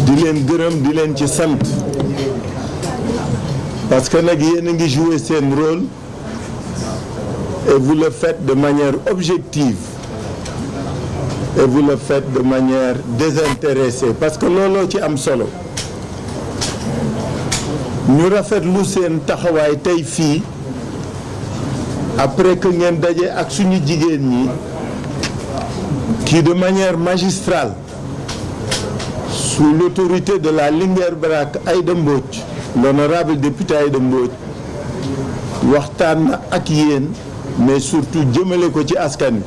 di leen gërëm di leen ci sant parce que nag yéen a ngi jouer seen rôle et vous le faites de manière objective et vous le faites de manière désintéressée parce que looloo ci am solo ñu rafetlu seen taxawaay tey fii après que ngeen daje ak suñu jigéen ñi qui de manière magistrale sous l'autorité de la Linguère Brak Aïda Mbodj l'honorable député Aïda Mbodj waxtaan na ak yéen mais surtout jëmale ko ci askan bi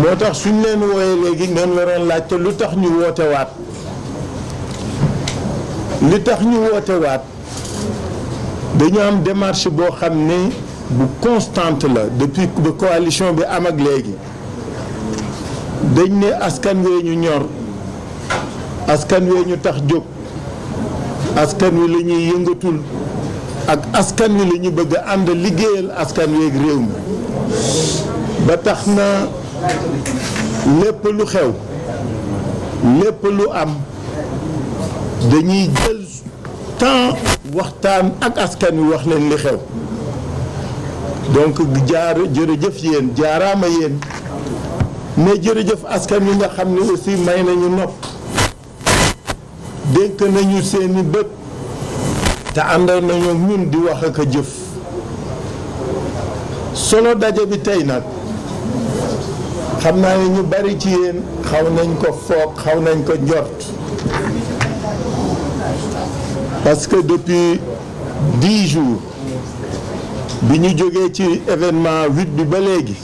moo tax suñ leen wooyee léegi ngeen waroon laajte lu tax ñu woote waat li tax ñu woote waat dañu am démarche boo xam ne bu constante la depuis ba coalition bi am ak léegi dañ ne askan wee ñu ñor askan wee ñu tax jóg askan wi la ñuy yëngatul ak askan wi la ñu bëgg a ànd liggéeyal askan wi ak réew mi ba tax na lépp lu xew lépp lu am dañuy jël temps waxtaan ak askan wi wax leen li xew donc jërëjëf yéen jaaraama yéen mais jërëjëf askan wi nga xam ne aussi may nañu nopp dénk nañu seeni bët te àndoon nañu ñun di wax ak a jëf solo daje bi tey nag xam naa ne ñu bari ci yéen xaw nañ ko foog xaw nañ ko njort parce que depuis 10 jours bi ñu jógee ci événement 8 bi ba léegi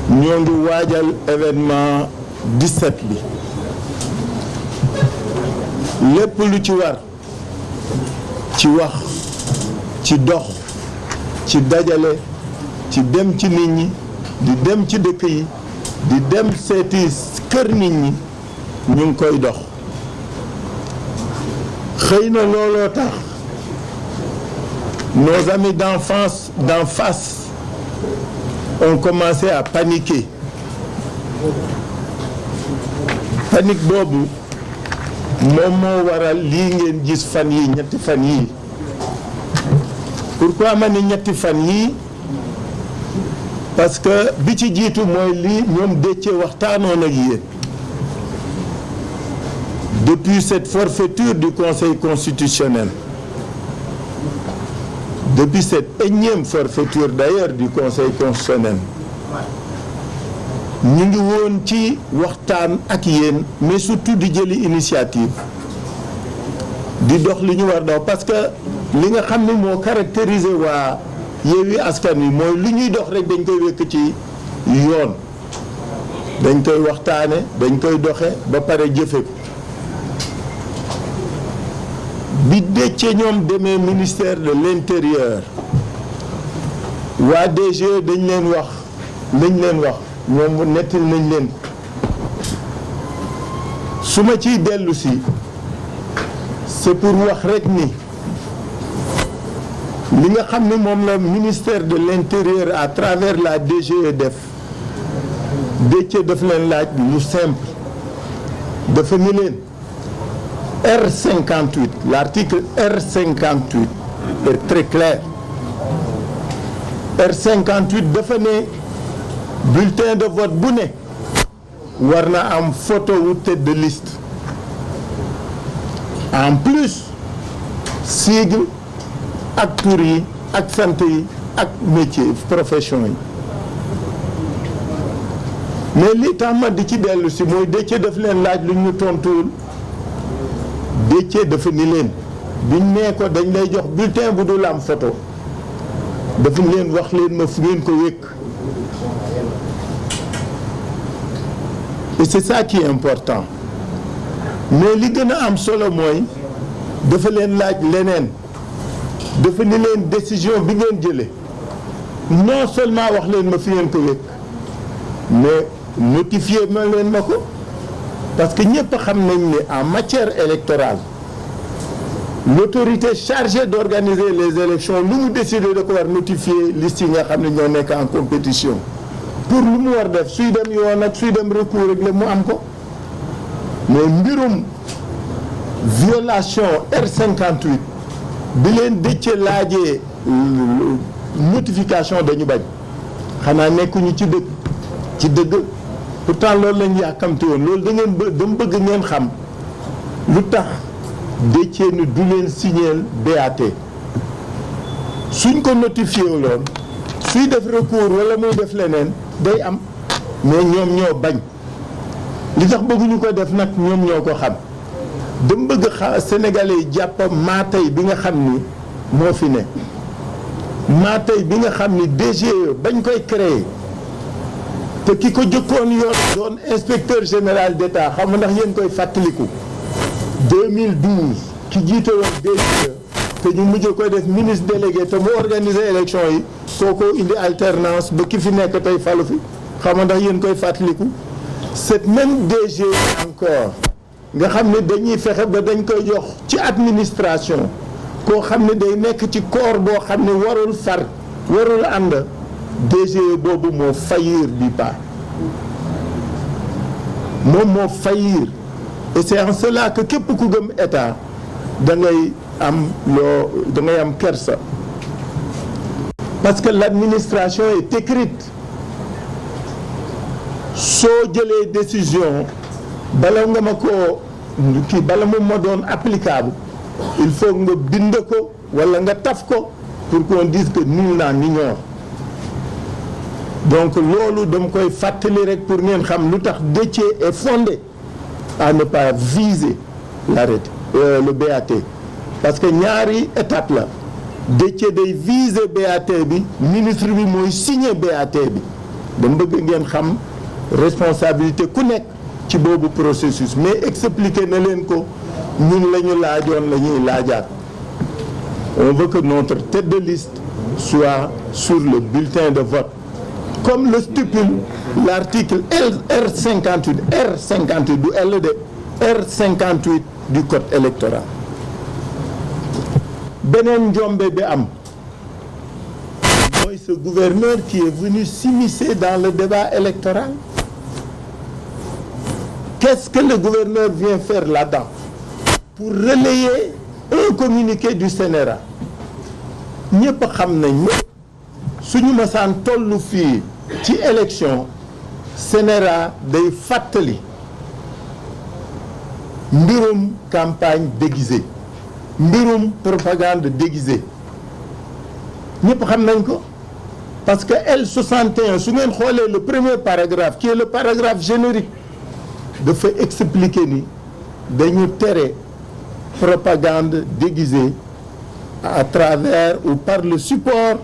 ñoo ngi waajal événement 17 bi lépp lu ci war ci wax ci dox ci dajale ci dem ci nit ñi di dem ci dëkk yi di dem seeti kër nit ñi ñu ngi koy dox xëy na looloo tax nos amis d'en face ont commencé à paniquer panique boobu moom moo waral lii ngeen gis fan yi ñetti fan yii pourquoi ma ni ñetti fan yii parce que bi ci jiitu mooy lii ñoom Déthié waxtaanoon ak yéen depuis cette forfaiture du Conseil constitutionnel depuis cette énième forfaiture d'ailleurs du Conseil constitutionnel ñu ngi woon ci waxtaan ak yéen mais surtout di jëli initiative di dox li ñu war dox parce que li nga xam ne moo caractériser waa Yewwi Askan Wi mooy lu ñuy dox rek dañ koy wekk ci yoon dañ koy waxtaane dañ koy doxe ba pare jëfe ko bi Déthié ñoom demee ministère de l'intérieur waa DG dañ leen wax ñoom nettil nañ leen su ma ciy dellu si c'est pour wax rek ni li nga xam ne moom la ministère de l'intérieur à travers la DGE def Déthié daf leen laaj lu simple dafa ni leen R58 l'article R58 est très clair R58 dafa ne bulletin de vote bu ne war na am photo wu tête de liste en plus sigle ak tur yi ak sant yi ak métier profession yi mais li tax ma di ci dellu si mooy Déthié daf leen laaj lu ñu tontuwul Déthié dafa ni leen biñ nee ko dañ lay jox bulletin bu dul am photo dafa leen wax leen ma fu ngeen ko wékk et c'est ça qui est important mais li gën a am solo mooy dafa leen laaj leneen dafa ni leen décision bi ngeen jële non seulement wax leen ma fi ngeen ko wékk mais notifier ma leen ma ko parce que ñëpp xam nañ ne en matière électorale l'autorité chargée d'organiser les élections lu mu décider da ko war notifier liste yi nga xam ne ñoo nekk en compétition pour lu mu war def suy dem yoon ak suy dem recours rek la mu am ko mais mbirum violation R58 bi leen Déthié laajee notification dañu bañ xanaa nekkuñu ci dëgg pourtant loolu lañ yàkkamti woon loolu dama bëgg ngeen xam lu tax Déthié ni du leen signeel BAT suñ ko notifié loon suy def recours wala muy def leneen day am mais ñoom ñoo bañ li tax bëgguñu ko def nag ñoom ñoo ko xam dama bëgg Sénégalais yi jàpp Maatay bi nga xam ni moo fi ne Maatay bi nga xam ni DGE bañ koy créer te ki ko jëkkoon yor doon inspecteur général d'État xam nga ndax yéen koy fàttaliku 2012 ki jiite woon DGE te ñu mujj koy def ministre délégué te mu organiser élection yi kooko indi alternance ba ki fi nekk tey falu fi xam nga ndax yéen koy fàttaliku cette même DG encore nga xam ne dañuy fexe ba dañ koy jox ci administration koo xam ne day nekk ci corps boo xam ne warul ànd DG boobu moo faillir bi pas moom moo faillir et c'est en cela que képp ku gëm état da ngay am kersa parce que l'administration est écrite soo jëlee décision bala nga ma ko bala moom ma doon applicable il faut nga bind ko wala nga taf ko pour qu'on dise que nul n'en ignore donc loolu dama koy fàttali rek pour ngeen xam lu tax Déthié est fondé à ne pas viser le BAT parce que ñaari étape la Déthié day viser BAT bi ministre bi mooy signer BAT bi dama bëgg ngeen xam responsabilité ku nekk ci boobu processus mais expliquer na leen ko ñun la ñu laajoon la ñuy laajaat on veut que notre tête de liste soit sur le bulletin de vote comme le stipule l'article R58 du LD R58 du code électoral beneen njombe bi am mooy ce gouverneur qui est venu s'immiscer dans le débat électoral. Qu'est-ce que le gouverneur vient faire là-dedans? Pour relayer un communiqué du CNRA. ñëpp xam nañ suñu masaan tollu fii ci élection CNRA day fàttali mbirum campagne déguisée mbirum propagande déguisée ñëpp xam nañ ko parce que L61 su ngeen xoolee le premier paragraphe qui est le paragraphe générique dafa expliquer ni dañu tere propagande déguisée à travers ou par le support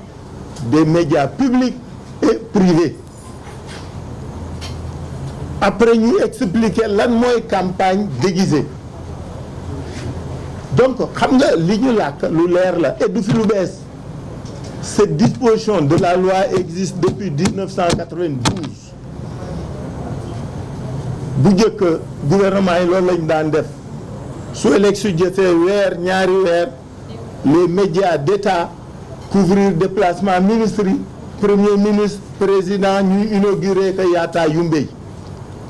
des médias publics et privés après ñu expliquer lan mooy campagne déguisée donc xam nga li ñu làkk lu leer la et du fi lu bees cette disposition de la loi existe depuis 1992 bu njëkk gouvernement yi loolu lañu daan def su élection jotee weer ñaari weer les médias d'État couvrir déplacement ministre yi premier ministre président ñuy inaugurer que Yatta Yumbey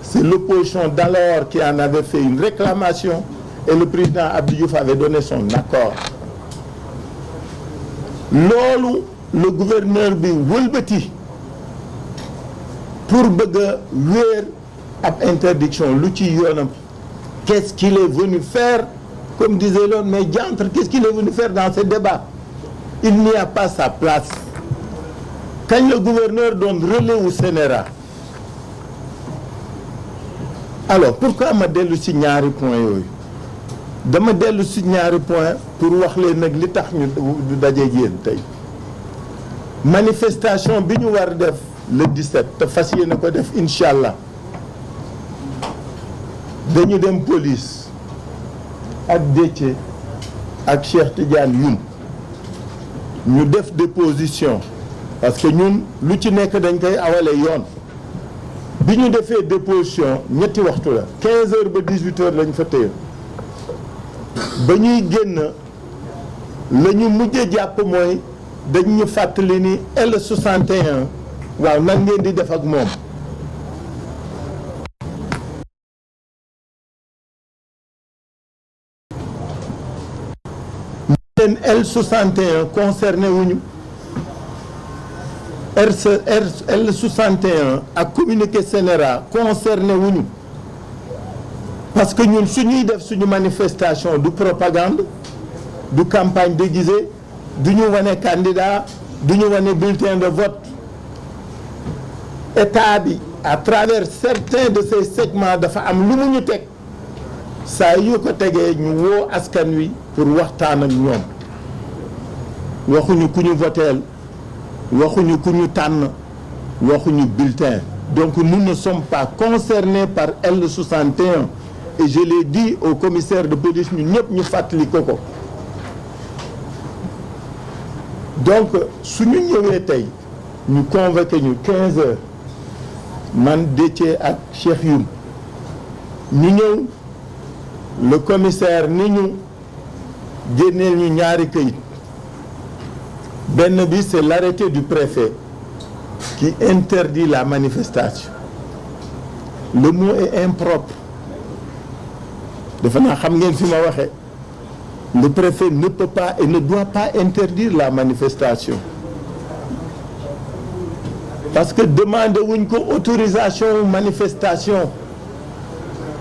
c'est l'opposition d'alors qui en avait fait une réclamation et le président Abdou Diouf avait donné son accord loolu le gouverneur bi wëlbati pour bëgg a wéer ab interdiction lu ci yoonam qu'est-ce qu'il est venu faire comme disait l'autre mais diantre qu'est-ce qu'il est venu faire dans ce débat il n'y a pas sa place kañ le gouverneur doon relais wu CNRA alors pourquoi ma dellu ci ñaari point yooyu dama dellu ci ñaari point pour wax leen nag li tax ñu dajeeg yéen tey manifestation bi ñu war def le 17 te fas yéene ko def incha allah dañu dem police ak Déthié ak Cheikh Tidiane Youm ñu def déposition parce que ñun lu ci nekk dañ koy awale yoon bi ñu defee déposition ñetti waxtu la 15 heures ba 18 heures lañ fa téye ba ñuy génn la ñu mujj jàpp mooy dañ ñu fàttali ni L61 waaw nan ngeen di def ak moom L61 concerné wuñu L61 ak communiqué Sénéra concerné wuñu parce que ñun suñuy def suñu manifestation du propagande du campagne déguisée du ñu wane candidat du ñu wane bulletin de vote. État bi à travers certains de ces segments dafa am lu mu ñu teg saa yu ko tegee ñu woo askan wi pour waxtaan ak ñoom waxuñu ku ñu voteel waxuñu ku ñu tànn waxuñu bulletin. Donc nous ne sommes pas concernés par L61 et je l'ai dit au commissaire de police ñu ñëpp ñu fàttali ko. Donc suñu ñëwee tey ñu convoqué ñu 15 heures man Déthié ak Cheikh Youm ñu ñëw le commissaire ni ñu génneel ñu ñaari këyit benn bi c'est l'arrêté du préfet qui interdit la manifestation. Le mot est impropre defe naa xam ngeen fi ma waxee. Le préfet ne peut pas et ne doit pas interdire la manifestation parce que demandé wuñ ko autorisation manifestation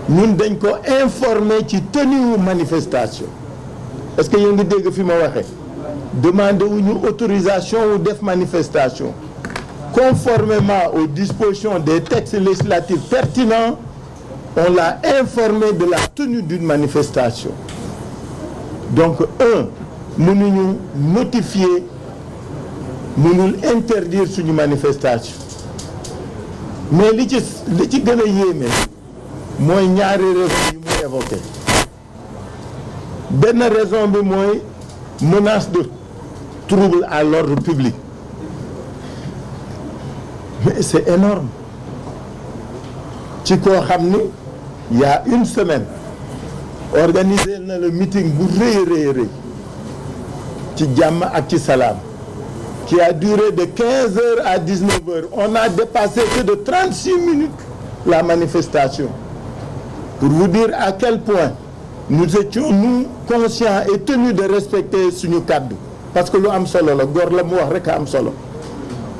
ñun dañ ko informer ci tenue manifestation. Est-ce que yéen ngi dégg fi ma waxee demandé wuñu autorisation ou def manifestation conformément aux dispositions des textes législatifs pertinents. On l'a informé de la tenue d'une manifestation. Donc mënuñu notifier mënul interdire suñu manifestation mais li ci gën a yéeme mooy ñaari raison yu mu évoqué benn raison bi mooy menace de trouble à l'ordre public mais c'est énorme ci koo xam ni il y a une semaine organisé na le meeting bu rëy ci jàmm ak ci salaam qui a duré de 15 heures à 19 heures. On a dépassé que de 36 minutes la manifestation. Pour vous dire à quel point nous étions nous conscients et tenus de respecter suñu kàddu parce que lu am solo la góor la mu wax rek a am solo.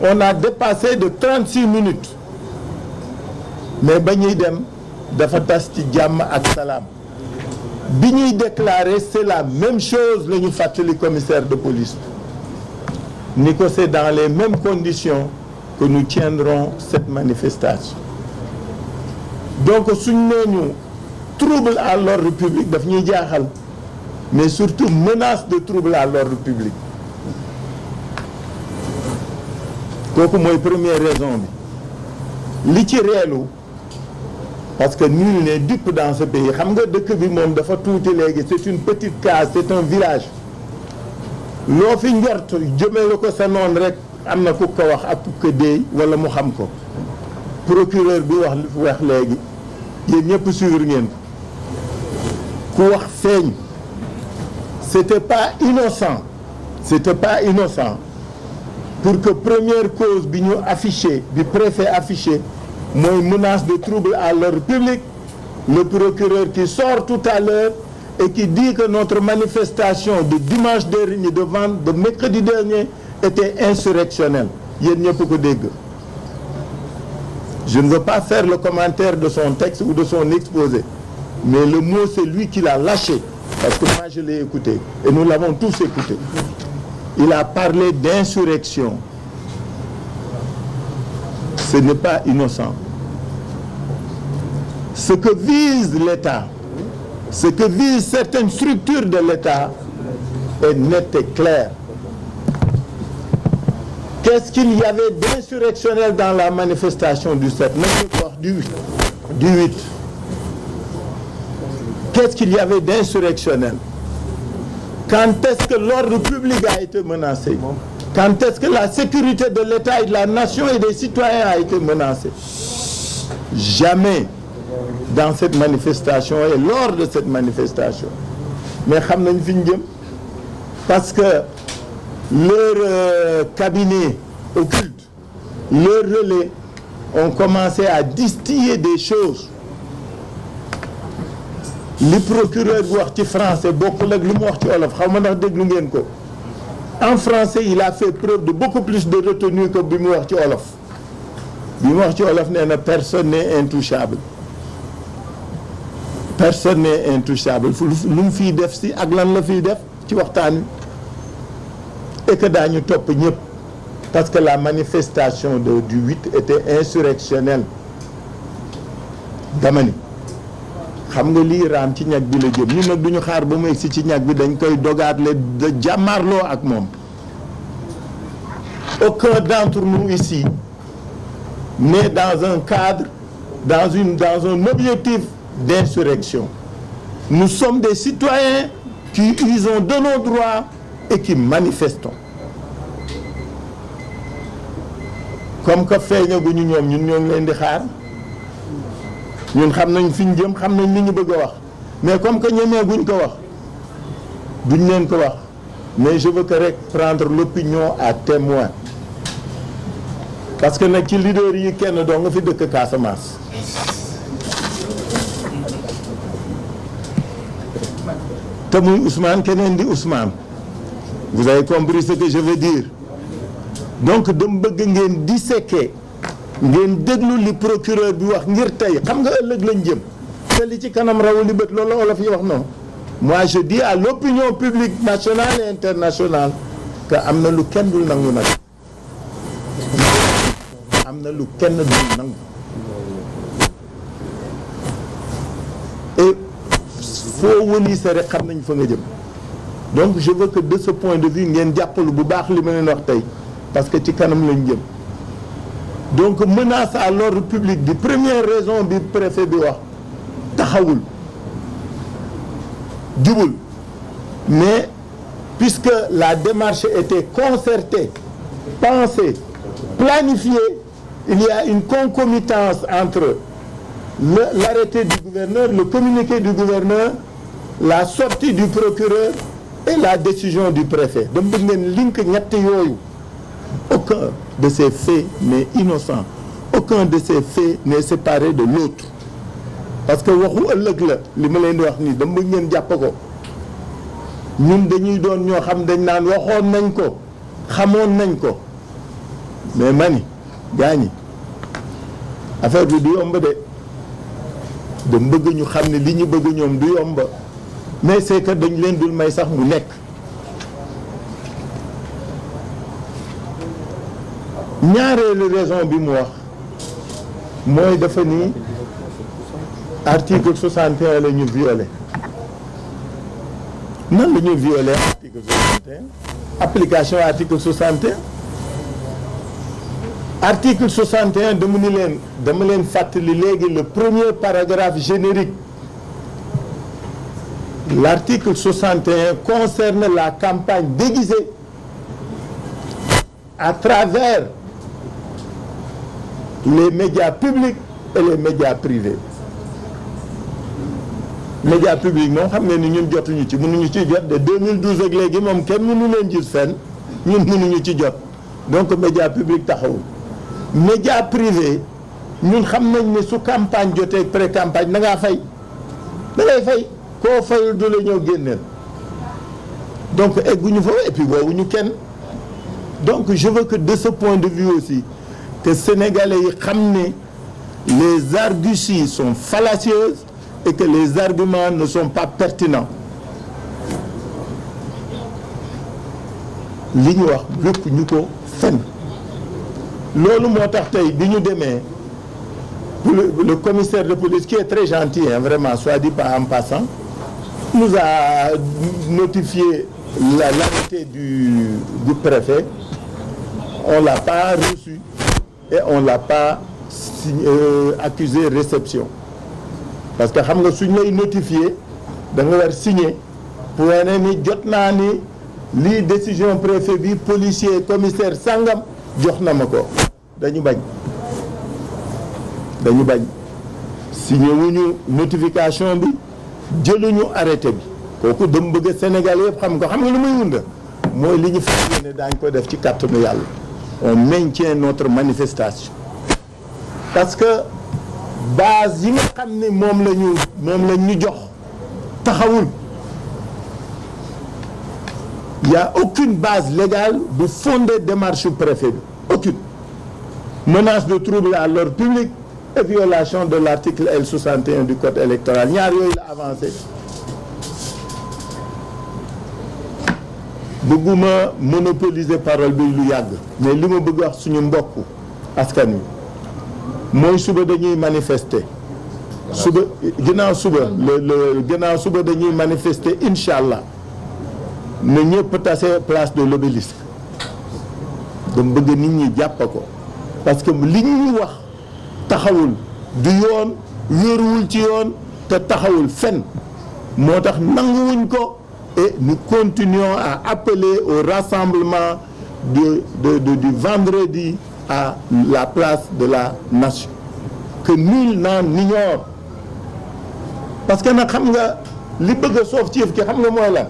On a dépassé de 36 minutes mais ba ñuy dem dafa tas ci jàmm ak salaam. Bi ñuy déclarer c'est la même chose la ñu fàttali commissaire de police ni ko c'est dans les mêmes conditions que nous tiendrons cette manifestation. Donc suñ nee ñu trouble à l'ordre public daf ñuy jaaxal mais surtout menace de trouble à l'ordre public kooku mooy première raison bi li ci reelu parce que nul n'est dupe dans ce pays xam nga dëkk bi moom dafa tuuti léegi c'est une petite case c'est un village loo fi njort jëmee ko sa noon rek am na ku ko wax ak ku ko déey wala mu xam ko procureur bi wax léegi yéen ñëpp suivre ngeen ku wax feeñ c'était pas innocent pour que première cause bi ñu affiché bi préfet affiché mooy menace de trouble à l'ordre public. Le procureur qui sort tout à l'heure et qui dit que notre manifestation de dimanche dernier de mercredi dernier était insurrectionnelle. Yéen ñëpp ko dégg. Je ne veux pas faire le commentaire de son texte ou de son exposé, mais le mot c'est lui qui l'a lâché parce que moi je l'ai écouté et nous l'avons tous écouté. Il a parlé d'insurrection. Ce n'est pas innocent. Ce que vise l'État, ce que visent certaines structures de l'État est net et clair. Qu'est-ce qu'il y avait d'insurrectionnel dans la manifestation du 7, du 8? Qu'est-ce qu'il y avait d'insurrectionnel? Quand est-ce que l'ordre public a été menacé? Quand est-ce que la sécurité de l'État et de la nation et des citoyens a été menacée? Jamais dans cette manifestation et lors de cette manifestation. Mais xam nañ fi ñu jëm parce que leurs cabinets occultes, leurs relais ont commencé à distiller des choses li procureur bi wax ci français bokkul ak li mu wax ci wolof xaw ma ndax déglu ngeen ko en français il a fait preuve de beaucoup plus de retenue que bi mu wax ci wolof bi mu wax ci wolof nee na personne n'est intouchable personne n'est intouchable lu mu fiy def si ak lan la fiy def ci waxtaan wi et que daañu topp ñëpp parce que la manifestation du 8 était insurrectionnelle dama ni xam nga lii raam ci ñag bi la jëm ñun nag duñu xaar ba mu egsi ci ñag bi dañ koy dogaatle de jàmmaarloo ak moom aucun d'entre nous ici n'est dans un cadre dans un objectif d'insurrection. Nous sommes des citoyens qui usons de nos droits et qui manifestons. Comme que feeñaguñu ñoom ñun ñoo ngi leen di xaar ñun xam nañ fi ñu jëm xam nañ li ñu bëgg a wax mais comme que ñemeeguñ ko wax duñ leen ko wax mais je veux que rek prendre l'opinion à témoin parce que nag ci leader yi kenn doo nga fi dëkk Casamance. te muy Ousmane keneen di Ousmane vous avez compris ce que je veux dire donc dama bëgg ngeen disséquer ngeen déglu li procureur bi wax ngir tey xam nga ëllëg lañ jëm te li ci kanam rawu li bët loolu olof yi wax noonu moi je dis à l'opinion publique nationale et internationale que am na lu kenn dul nangu nag am na lu kenn dul nangu et foo wëliise rek xam nañ fa nga jëm donc je veux que de ce point de vue ngeen jàppalu bu baax li ma leen wax tey parce que ci kanam lañ jëm donc menace à l'ordre public bi première raison bi préfet bi wax taxawul jubul mais puisque la démarche était concertée pensée planifiée il y a une concomitance entre l'arrêté du gouverneur, le communiqué du gouverneur, la sortie du procureur et la décision du préfet. dama bëgg ngeen link ñett yooyu aucun de ces faits n'est innocent aucun de ces faits n'est séparé de l'autre parce que waxu ëllëg la li ma leen di wax nii dama bëgg ngeen jàpp ko ñun dañuy doon ñoo xam dañ naan waxoon nañ ko xamoon nañ ko mais mani gaañi affaire bi du yomb de dama bëgg ñu xam ne li ñu bëgg ñoom du yomb mais c'est que dañ leen dul may sax mu nekk ñaareelu raison bi mu wax mooy dafa ni article 61 la ñu violé nan la ñu violé article 61 application article 61 article 61 dama leen fàttali léegi le premier paragraphe générique l'article 61 concerne la campagne déguisée à travers les médias publics et les médias privés médias publics moom xam ngeen ni ñun jotuñu ci mënuñu ci jot de 2012 ak léegi moom kenn mënu leen gis fenn ñun mënuñu ci jot donc médias publics taxawul médias privés ñun xam nañ ne su campagne jotee pré campagne da ngaa fay da ngay fay koo fayul du la ñëw génneel donc egguñu fa et puis woowuñu kenn donc je veux que de ce point de vue aussi que sénégalais yi xam ne les arguties sont fallacieuses et que les arguments ne sont pas pertinents li ñu wax lépp ñu ko fen loolu moo tax tey bi ñu demee le commissaire de police qui est très gentil hein, vraiment soit dit en passant nous a notifié l'arrêté du préfet on l'a pas reçu et on l'a pas accusé réception parce que xam nga suñ lay notifié da nga war signer pour wane ni jot naa ni lii décision préfet bi policier commissaire sangam jox na ma ko dañu bañ signé wuñu notification bi jëluñu arrêté bi kooku dama bëgg Sénégal yëpp xam nga lu muy wunda mooy li ñu fas yéene daañ ko def ci kàttanu yàlla on maintient notre manifestation parce que base yi nga xam ne moom lañ ñu jox taxawul. Il n'y a aucune base légale bu fonder démarche préfet bi aucune. Menace de trouble à l'ordre public et violation de l'article L61 du code électoral ñaar yooyu la avancé. bëgguma monopoliser parole bi lu yàgg mais li ma bëgg wax suñu mbokk askan wi mooy suba dañuy manifester. suba ginnaaw suba ginnaaw suba dañuy manifester incha allah na ñëpp tase place de l'obélisque dama bëgg nit ñi jàpp ko parce que li ñuy wax taxawul du yoon wéeruwul ci yoon te taxawul fen moo tax nanguwuñ ko et nous continuons à appeler au rassemblement du vendredi à la place de la nation que nul n'en ignore parce que nag xam nga li bëgg a soof ci yëf ki xam nga mooy lan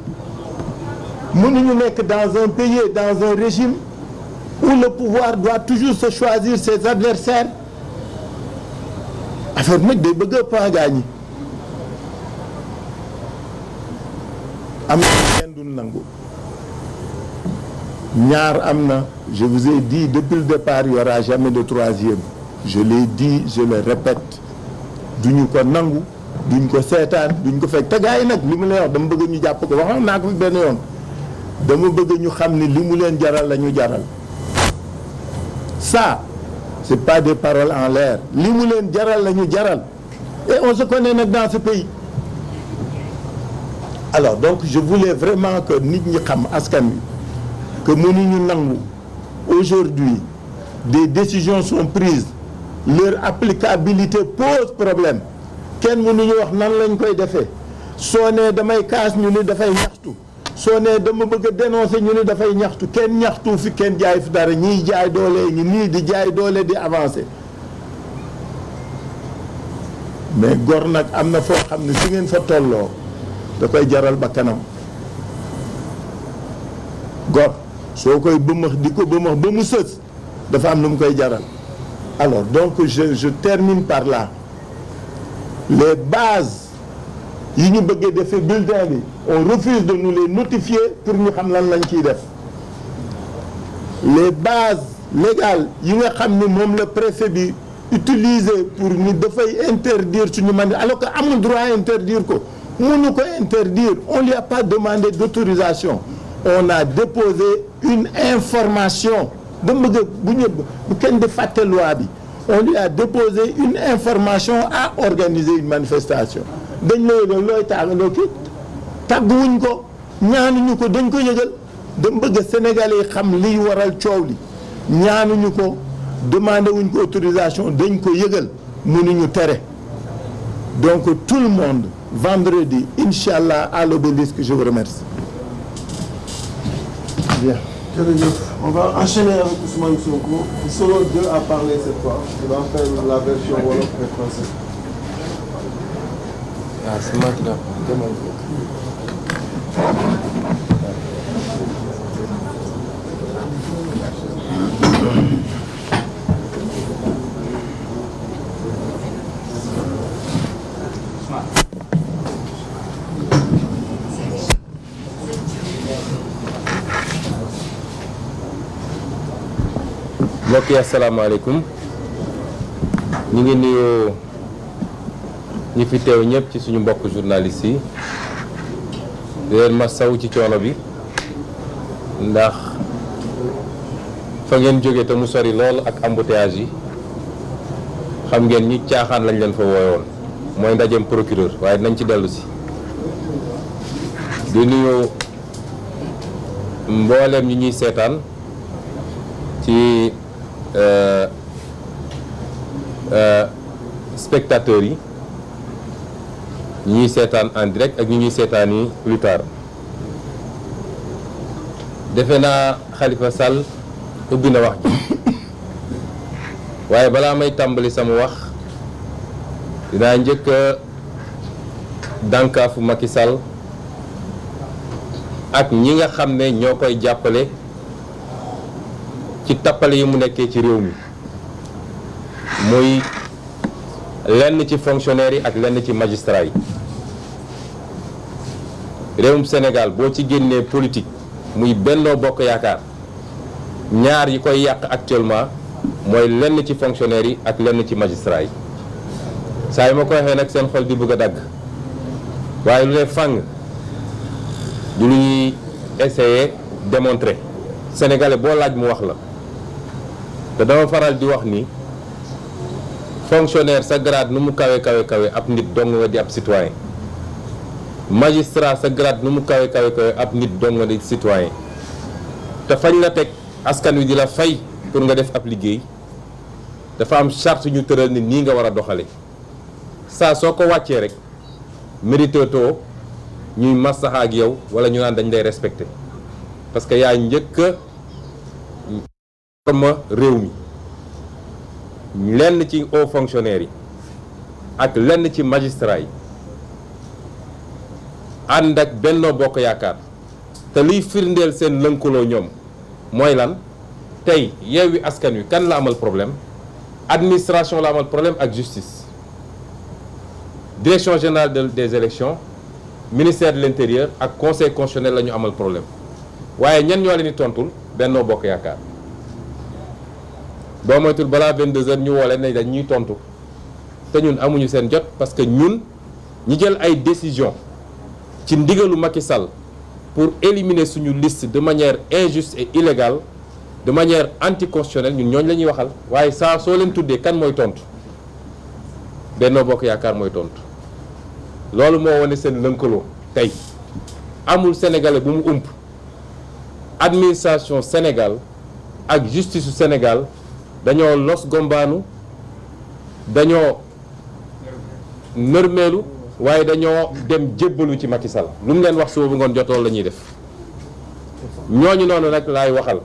mënuñu nekk dans un pays dans un régime où le pouvoir doit toujours se choisir ses adversaires affaire nag day bëgg a pagaañi am na kenn du nangu ñaar am na je vous ai dit depuis le départ il y aura jamais de troisième je l'ai dit je le répète duñu ko nangu duñ ko seetaan duñ ko fekk te gars yi nag li mu lay wax dama bëgg ñu jàpp ko waxoon naa ko fi benn yoon dama bëgg ñu xam ni li mu leen jaral la ñu jaral ça c'est pas des paroles en l'air li mu leen jaral la ñu jaral et on se connaît nag dans ce pays alors donc je voulais vraiment que nit ñi xam askan wi que mënuñu nangu aujourd'hui des décisions sont prises leur applicabilité pose problème kenn mënuñu wax nan lañ koy defee soo nee damay kaas ñu ni dafay ñaxtu soo nee dama bëgg a dénoncer ñu ni dafay ñaxtu kenn ñaxtu fi kenn jaay fi dara ñiy jaay doole ñi nii di jaay doole di avancer mais gor nag am na foo xam ne su ngeen fa tolloo da koy jaral ba kanam gor soo koy bëmax di ko bëmax ba mu sës dafa am lu mu koy jaral alors donc je termine par là les bases yi ñu bëggee defee bulletin bi on refuse de nous les notifier pour ñu xam lan lañ ciy def les bases légales yi nga xam ni moom la préfet bi utiliser pour ni dafay interdire suñu mani alors que amul droit interdire ko mënu ko interdire on lui a pas demandé d'autorisation on a déposé une information dama bëgg bu kenn di fàtte loi bi on lui a déposé une information à organiser une manifestation dañ la yëgal looy tàggaloo kii tàgguwuñ ko ñaanuñu ko dañ ko yëgal dama bëgg Sénégalais yi xam liy waral coow li ñaanuñu ko demandé wuñ ko autorisation dañ ko yëgal mënuñu tere donc tout le monde vendredi inchallah à l'obélisque je vous remercie. Bien. On va enchaîner avec Ousmane Sonko. Solo 2 a parlé cette fois. Il va faire la version wolof et français. Ah, c'est moi qui dois parler. mbokk yi asalaamaaleykum ñu ngi nuyu ñi fi teew ñëpp ci suñu mbokk journalistes yi di leen masawu ci coono bi ndax fa ngeen jóge te mu sori lool ak embouteillage yi xam ngeen ñi caaxaan lañ leen fa wooyoon mooy ndajeem procureur waaye nañ ci dellu si di nuyu mbooleem ñi ñuy seetaan ci spectateurs yi ñi ñuy seetaan en direct ak ñi ñuy seetaan yi plus tard defe naa Khalifa Sall ubbi na wax ji waaye balaa may tàmbali sama wax dinaa njëkk a dànkaafu Macky Sall ak ñi nga xam ne ñoo koy jàppale ci tappale yi mu nekkee ci réew mi muy lenn ci fonctionnaires yi ak lenn ci magistrats yi réewum Sénégal boo ci génnee politique muy Benno Bokk Yaakaar ñaar yi koy yàq actuellement mooy lenn ci fonctionnaires yi ak lenn ci magistrats yi saa yi ma ko waxee nag seen xol di bëgg a dagg waaye lu ne fàng du lu ñuy essayer démontrer sénégalais boo laaj mu wax la te dama faral di wax ni fonctionnaire sa grade nu mu kawe kawe ab nit dong nga di ab citoyen magistrat sa grade nu mu kawe kawe ab nit dong nga di citoyen te fañ la teg askan wi di la fay pour nga def ab liggéey dafa am charte ñu tëral ni nii nga war a doxale saa soo ko wàccee rek mérite too ñuy maslaxa ak yow wala ñu naan dañ lay respecté parce que yaa njëkk a ma réew mi lenn ci hauts fonctionnaires yi ak lenn ci magistrats yi ànd ak Benno Bokk Yaakaar te liy firndeel seen lënkaloo ñoom mooy lan tey Yewwi Askan Wi kan la amal problème administration la amal problème ak justice direction générale des élections ministère de l'intérieur ak conseil constitutionnel la ñu amal problème waaye ñan ñoo leen di tontul Benno Bokk Yaakaar boo moytul balaa 22h ñu woo leen ne dañ ñuy tontu te ñun amuñu seen jot parce que ñun ñi jël ay décision ci ndigalu Macky Sall pour éliminer suñu liste de manière injuste et illégale de manière anticonstitutionnelle ñun ñooñu la ñuy waxal waaye saa soo leen tuddee kan mooy tontu Benno Bokk Yaakaar mooy tontu loolu moo wane seen lënkaloo tey amul sénégalais bu mu ump administration Sénégal ak justice su Sénégal dañoo los gombaanu dañoo nërmeelu waaye dañoo dem jébbalu ci Macky Sall lu mu leen wax suba bu ngoon jot loolu la ñuy def ñooñu noonu nag laay waxal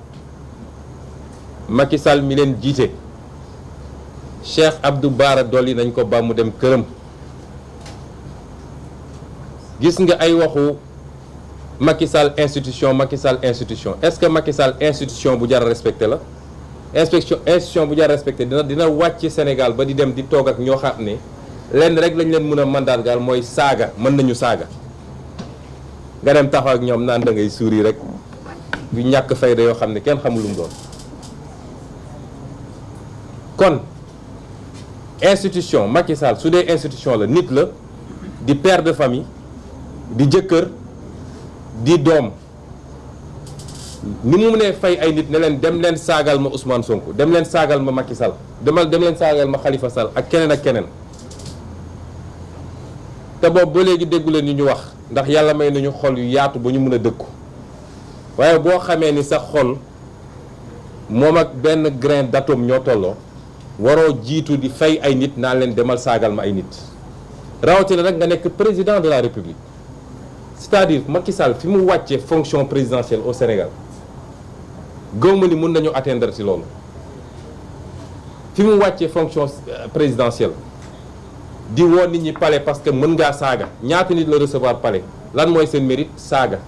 Macky Sall mi leen jiite Cheikh Abdou Bara Dolly nañ ko ba mu dem këram gis nga ay waxu Macky Sall institution est-ce que Macky Sall institution bu jar a respecté la institution bu jar a respecté dina wàcc Sénégal ba di dem di toog ak ñoo xam ne lenn rek lañ leen mën a mandargaal mooy saaga mën nañu saaga nga dem taxaw ak ñoom naan da ngay suuri rek yu ñàkk fayda yoo xam ne kenn xamul lu mu doon kon institution Macky Sall su dee institution la nit la di père de famille di jëkkër di doom ni mu mënee fay ay nit ne leen dem leen saagal ma Ousmane Sonko dem leen saagal ma Macky Sall dem leen saagal ma Khalifa Sall ak keneen ak keneen te boobu ba léegi déggu leen ni ñu wax ndax yàlla may nañu xol yu yaatu ba ñu mën a dëkku waaye boo xamee ni sa xol moom ak benn grain d'atome ñoo tolloo waroo jiitu di fay ay nit naa leen demal saagal ma ay nit rawatina nag nga nekk président de la République c'est-à-dire Macky Sall fi mu wàccee fonction présidentielle au Sénégal gëw ma ni mën nañu atteindre ci loolu fi mu wàccee fonction présidentielle di woo nit ñi palais parce que mën ngaa saaga ñaata nit la recevoir palais lan mooy seen mérite saaga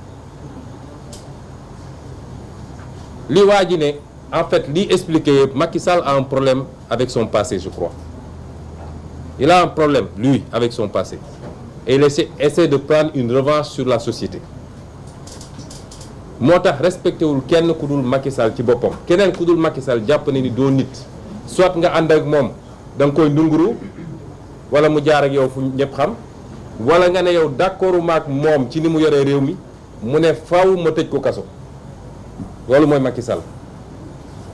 li waa ji ne en fait li expliqué Macky Sall a un problème avec son passé je crois il a un problème lui avec son passé et il essaie de prendre une revanche sur la société moo tax respecté wul kenn ku dul Macky Sall ci boppam keneen ku dul Macky Sall jàpp ne ni doo nit soit nga ànd ak moom da nga koy ndunguru wala mu jaar ak yow fu ñëpp xam wala nga ne yow d'accord maak moom ci ni mu yoree réew mi mu ne faw ma tëj ko kaso loolu mooy Macky Sall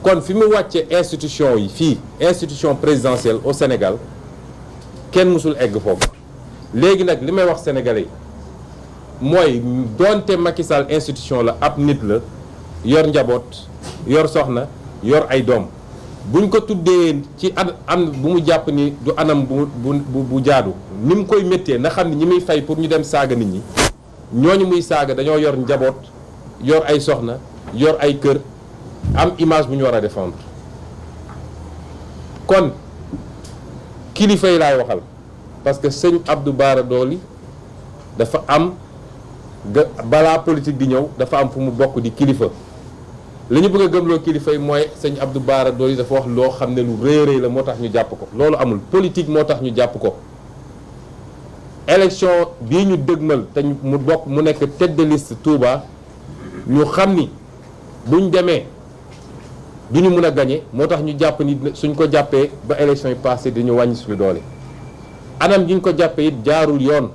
kon fi mu wàcce institution yi fii institution présidentielle au Sénégal kenn mësul egg foofu léegi nag li may wax sénégalais yi mooy doonte Macky Sall institution la ab nit la yor njaboot yor soxna yor ay doom buñ ko tuddee ci am bu mu jàpp ni du anam bu jaadu ni mu koy méttee na xam ni ñi muy fay pour ñu dem saaga nit ñi ñooñu muy saaga dañoo yor njaboot yor ay soxna yor ay kër am image bu ñu war a défendre kon kilifa yi laay waxal parce que sëñ Abdou Bara Dolly dafa am balaa politique di ñëw dafa am fu mu bokk di kilifa li ñu bëgg a gëmloo kilifa yi mooy sëñ Abdou Bara Dolly dafa wax loo xam ne lu rëy rëy la moo tax ñu jàpp ko loolu amul politique moo tax ñu jàpp ko élection bii ñu dëgmal te mu bokk mu nekk tête de liste Touba ñu xam ni buñ demee du ñu mun a gagné moo tax ñu jàpp ni suñ ko jàppee ba élection yi passé dañu wàññi suñu doole anam gi ñu ko jàppee it jaarul yoon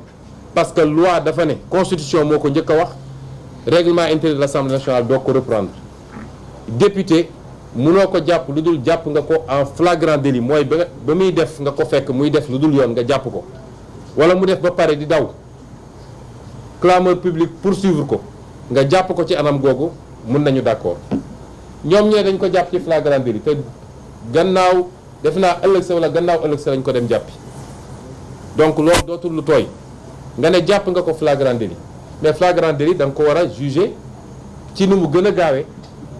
parce que loi dafa ne constitution moo ko njëkk a wax règlement intérieur de l'Assemblée nationale doo ko reprendre député munoo ko jàpp lu dul jàpp nga ko en flagrant délit mooy ba muy def nga ko fekk muy def lu dul yoon nga jàpp ko wala mu def ba pare di daw clameur public poursuivre ko nga jàpp ko ci anam googu mun nañu d'accord ñoom ñee dañ ko jàpp ci flagrant délit te gannaaw def naa ëllëg sa wala gannaaw ëllëg sa lañ ko dem jàppi donc loolu dootul lu tooy nga ne jàpp nga ko flagrant délit mais flagrant délit da nga ko war a juger ci nu mu gën a gaawee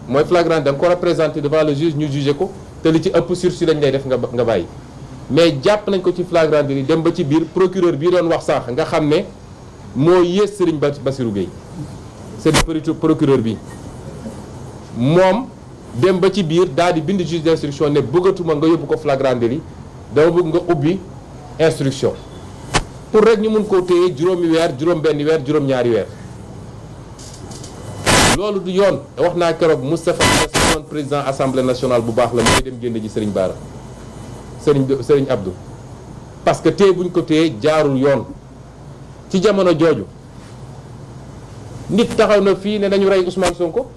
mooy flagrant da nga ko war a présenter devant le juge ñu juger ko te li ci ëpp sursis lañ lay def nga bàyyi mais jàpp nañ ko ci flagrant délit dem ba ci biir procureur bii doon wax sànq nga xam ne moo yées Serigne Bassirou Gueye c'est le procureur bi moom dem ba ci biir daal di bind juge d'instruction ne bëggatuma nga yóbbu ko flagrant délit dama bëgg nga ubbi instruction pour rek ñu mun koo téye juróomi weer juróom-benni weer juróom-ñaari weer loolu du yoon wax naa keroog Moustapha Niasse doon président assemblée nationale bu baax la mooy dem génn ji Serigne Bara Serigne Abdou parce que téye buñ ko téye jaarul yoon ci jamono jooju nit taxaw na fii ne nañu rey Ousmane Sonko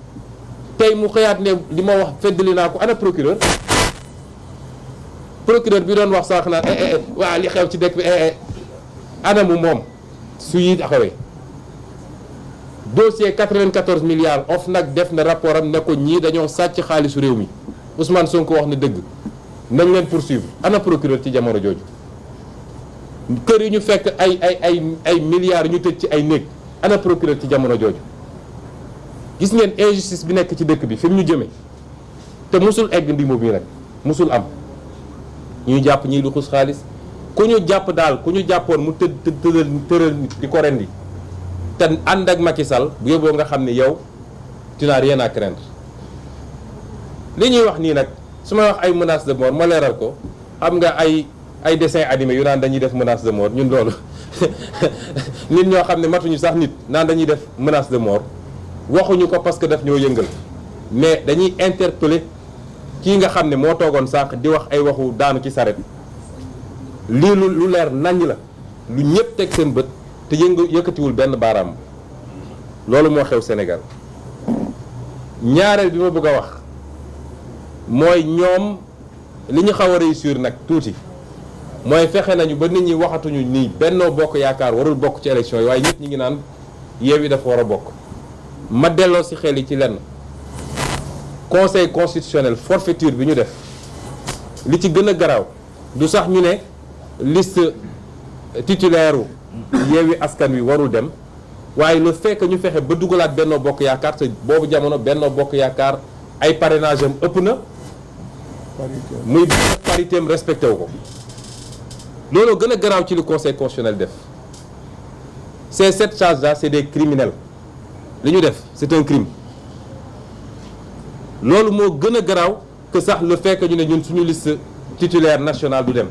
tey mu xëyaat ne li ma wax feddali naa ko ana procureur bi doon wax sànq naan waa li xew ci dëkk bi anamu moom su yi taxawee dossier 94 milliards OFNAC def na rapport am ne ko ñii dañoo sàcc xaalisu réew mi Ousmane Sonko wax na dëgg nañ leen poursuivre ana procureur ci jamono jooju kër yi ñu fekk ay milliards ñu tëj ci ay néeg ana procureur ci jamono jooju gis ngeen injustice bi nekk ci dëkk bi fi mu ñu jëmee te musul egg ndimo bi nag musul am ñuy jàpp ñiy lu xus xaalis ku ñu jàpp daal ku ñu jàppoon mu tëral nit di ko rendi te ànd ak Macky Sall bu yóbboo nga xam ne yow tu n'as rien à craindre li ñuy wax nii nag su ma wax ay menace de mort ma leeral ko xam nga ay dessin animé yu naan dañuy def menace de mort ñun loolu nit ñoo xam ne matuñu sax nit naan dañuy def menace de mort waxuñu ko parce que daf ñoo yëngal mais dañuy interpeller kii nga xam ne moo toogoon sànq di wax ay waxu daanu ci saret lii lu leer naññ la lu ñëpp teg seen bët te yëkkatiwul benn baaraam loolu moo xew Sénégal ñaareel bi ma bëgg a wax mooy ñoom li ñu xaw a réussir nag tuuti mooy fexe nañu ba nit ñi waxatuñu nii Benno Bokk Yaakaar warul bokk ci élection yi waaye ñëpp ñi ngi naan Yewwi dafa war a bokk ma delloo ci xel yi ci lenn conseil constitutionnel forfaiture bi ñu def li ci gën a garaaw du sax ñu ne liste titulaire Yewwi Askan Wi warul dem waaye le fait que ñu fexe ba dugalaat Benno Bokk Yaakaar te boobu jamono Benno Bokk Yaakaar ay parrainage am ëpp na muy parité am respecté wu ko loolu gën a garaaw ci li conseil constitutionnel def ces 7 charges là c'est des criminels li ñu def c'est un crime loolu moo gën a garaaw que sax le fait que ñu ne ñun suñu liste titulaire nationale du dem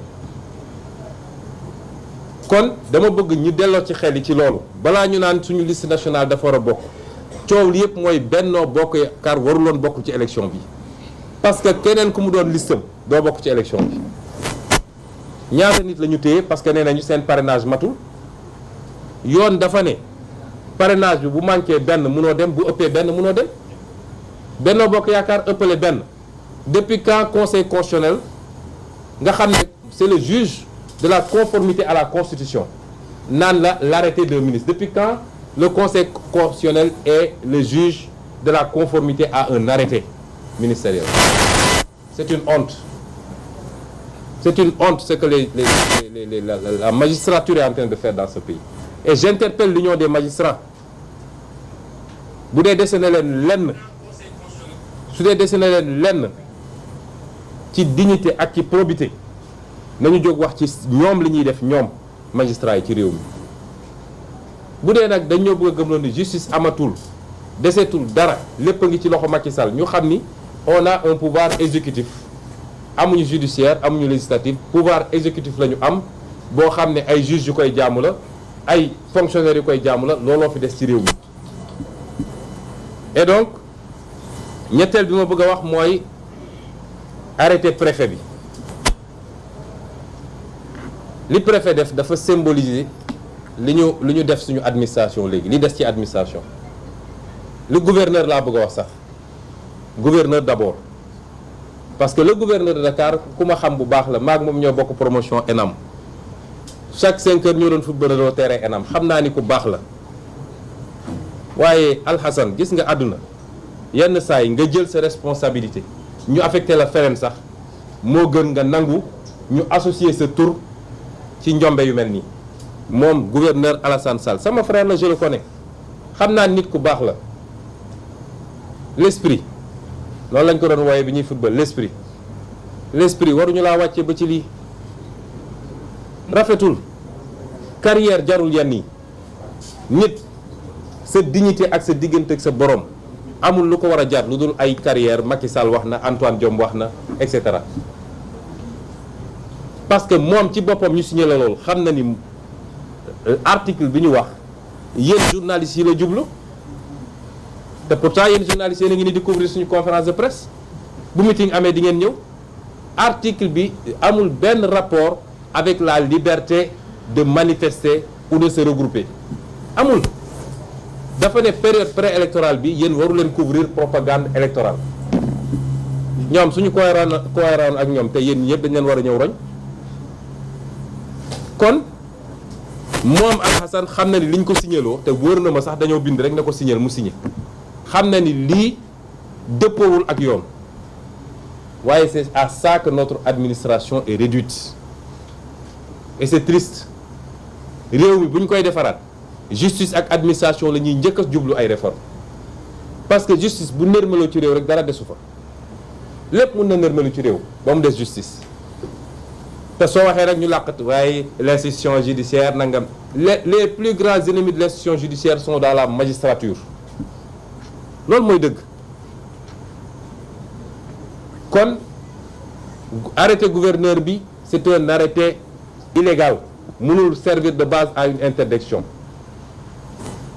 kon dama bëgg ñu delloo ci xel yi ci loolu balaa ñu naan suñu liste nationale dafa war a bokk coow li yëpp mooy Benno Bokk Yaakaar waruloon bokk ci élection bi parce que keneen ku mu doon listam doo bokk ci élection bi ñaata nit la ñu téye parce que nee nañu seen parrainage matul yoon dafa ne parrainage bi bu manqué benn munoo dem bu ëppee benn munoo dem Benno Bokk Yaakaar ëppale benn depuis quand conseil constitutionnel nga xam ne c'est le juge de la conformité à la constitution naan l'arrêté d'un ministre depuis quand le conseil constitutionnel est le juge de la conformité à un arrêté ministériel. C'est une honte. C'est une honte ce que la magistrature est en train de faire dans ce pays. Et j'interpelle l'union des magistrats. Bu dee dese na leen lenn su dee dese na leen lenn ci dignité ak ci probité nañu jóg wax ci ñoom li ñuy def ñoom magistrats yi ci réew mi bu dee nag dañoo bëgg a gëmloo ni justice amatul desetul dara lépp a ngi ci loxo Macky Sall ñu xam ni on a un pouvoir exécutif amuñu judiciaire amuñu législatif pouvoir exécutif la ñu am boo xam ne ay juges yu koy jaamu la ay fonctionnaires yu koy jaamu la looloo fi des ci réew mi. Et donc ñetteel bi ma bëgg a wax mooy arrêté préfet bi li préfet def dafa symboliser li ñu def suñu administration léegi li des ci administration. Le gouverneur laa bëgg a wax sax gouverneur d'abord parce que le gouverneur de Dakar ku ma xam bu baax la maag moom ñoo bokk promotion ENAM chaque 5 heures ñoo doon football terrain ENAM xam naa ni ku baax la waaye Alhassane gis nga àdduna yenn saa yi nga jël sa responsabilité ñu affecté la feneen sax moo gën nga nangu ñu associer sa tur ci njombe yu mel nii moom gouverneur Alassane Sall sama frère la je le connais xam naa nit ku baax la. L'esprit loolu lañ ko doon wooye bi ñuy football l'esprit waruñu laa wàcce ba ci lii rafetul carrière jarul yenn yi nit sa dignité ak sa diggante ak sa borom amul lu ko war a jar lu dul ay carrière Macky Sall wax na Antoine Diome wax na et cetera parce que moom ci boppam ñu signé la loolu xam na ni article bi ñu wax yéen journalistes yi la jublu te pourtant yéen journalistes yéen a ngi ni di couvrir suñu conférence de presse bu meeting amee di ngeen ñëw article bi amul benn rapport avec la liberté de manifester ou de se regrouper amul dafa ne période préélectorale bi yéen waru leen couvrir propagande électorale ñoom suñu cohérent ak ñoom te yéen ñëpp dañ leen war a ñëw roñ kon moom Alhassane xam na ni liñ ko signaloo te wóor na ma sax dañoo bind rek ne ko signal mu signé xam na ni lii dëppoowul ak yoon waaye c'est à ça que notre administration est réduite et c'est triste réew mi bu ñu koy defaraat justice ak administration la ñuy njëkk a jublu ay réformes parce que justice bu nërmaloo ci réew rek dara desu fa lépp mën na nërmalu ci réew ba mu des justice te soo waxee rek ñu làqat waaye l'institution judiciaire nangam les plus grands ennemis de l'institution judiciaire sont dans la magistrature loolu mooy dëgg kon arrêté gouverneur bi c'est un arrêté illégal mënul servir de base à une interdiction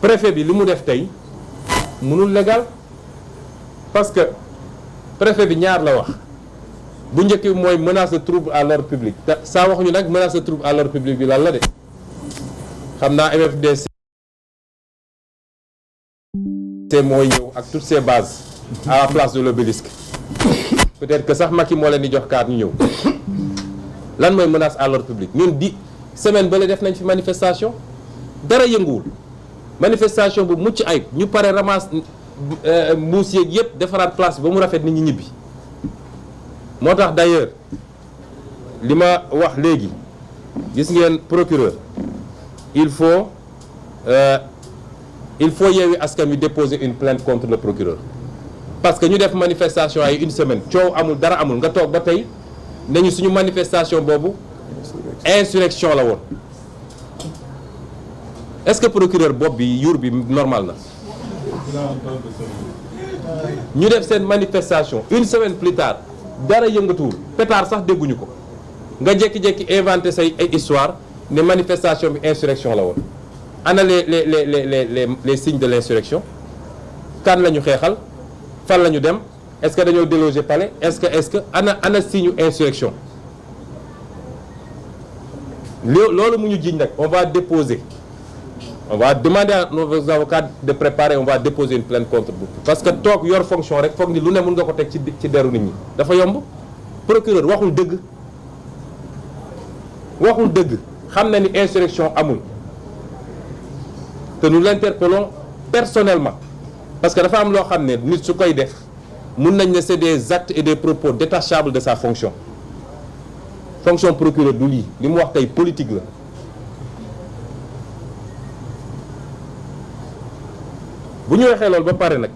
préfet bi li mu def tey mënul légal parce que préfet bi ñaar la wax bu njëkk bi mooy menace de trouble à l'ordre public te saa waxuñu nag menace de trouble à l'ordre public bi lan la de xam naa MFDC mooy ñëw ak toutes ses bases à la place de l'obélisque peut-être que sax Macky moo leen di jox kaar ñu ñëw lan mooy menace à l'ordre public ñun di semaine ba la def nañ fi manifestation dara yënguwul manifestation bu mucc ayib ñu pare ramasse mbuus yeeg yëpp defaraat place ba mu rafet nit ñi ñibbi moo tax d'ailleurs li ma wax léegi gis ngeen procureur il faut Yewwi Askan Wi déposer une plainte contre le procureur parce que ñu def manifestation ay une semaine coow amul dara amul nga toog ba tey nañu suñu manifestation boobu insurrection la woon est-ce que procureur bopp bi yuur bi normal na ñu def seen manifestation une semaine plus tard dara yëngatuwul pétard sax dégguñu ko nga jékki-jékki inventé say histoire ne manifestation bi insurrection la woon ana les signes de l'insurrection kan la ñu xeexal fan la ñu dem est-ce que dañoo déloger palais est-ce que ana signe insurrection loolu mu ñu jiiñ nag on va demander à nos avocats de préparer on va déposer une plainte contre vous parce que toog yor fonction rek foog ni lu ne mën nga ko teg ci deru nit ñi dafa yomb procureur waxul dëgg xam na ni insurrection amul te nous l'interpellons personnellement parce que dafa am loo xam ne nit su koy def mun nañ ne c'est des actes et des propos détachables de sa fonction procureur du lii li mu wax tey politique la bu ñu waxee loolu ba pare nag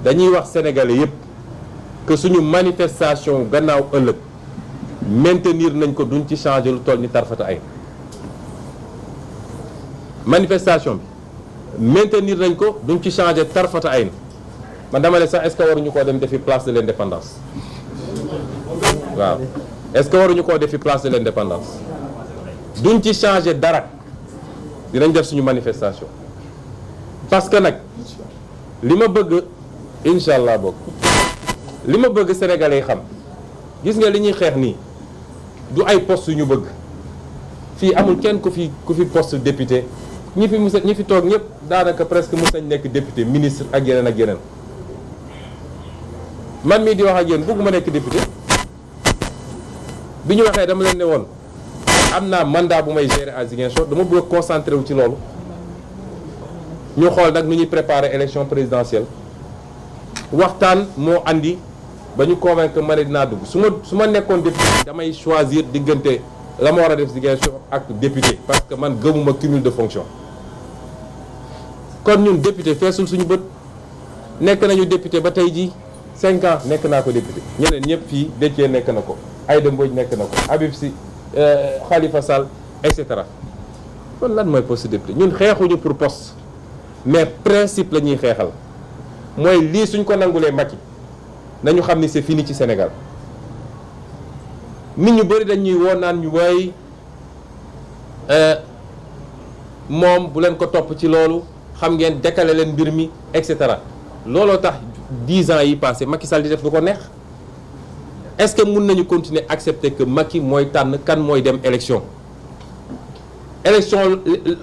dañuy wax sénégalais yépp que suñu manifestation gannaaw ëllëg maintenir nañ ko duñ ci changer lu toll ni tarfata ay manifestation bi maintenir nañ ko duñ ci changer tarfata ay man dama ne sax est-ce que waruñu koo dem defi place de l'indépendance waaw est-ce que waruñu koo defi place de l'indépendance duñ ci changer dara dinañ def suñu manifestation parce que nag li ma bëgg incha allah bokk li ma bëgg sénégalais yi xam gis nga li ñuy xeex nii du ay poste yu ñu bëgg fii amul kenn ku fi poste député ñi fi toog ñëpp daanaka presque mos nañ nekk député ministre ak yeneen man mii di wax ak yéen bëgguma nekk député bi ñu waxee dama leen ne woon am naa mandat bu may gérer à Ziguinchor dama bëgg a concentré wu ci loolu ñu xool nag nu ñuy préparer élection présidentielle waxtaan moo andi ba ñu convaincre ma ne dinaa dugg su ma nekkoon député damay choisir diggante la ma war a def Ziguinchor ak député parce que man gëmuma cumul de fonction kon ñun député feesul suñu bët nekk nañu député ba tey jii 5 ans nekk naa ko député ñeneen ñëpp fii Déthié nekk na ko Aïda Mbodj nekk na ko Habib Sy Khalifa Sall et cetera kon lan mooy poste député ñun xeexuñu pour poste mais principe la ñuy xeexal mooy lii suñ ko nangulee Macky nañu xam ni c'est fini ci Sénégal nit ñu bëri dañuy woo naan ñu way moom bu leen ko topp ci loolu xam ngeen décaler leen mbir mi et cetera looloo tax 10 ans yi passé Macky Sall di def lu ko neex est-ce que mun nañu continuer accepter que Macky mooy tànn kan mooy dem élection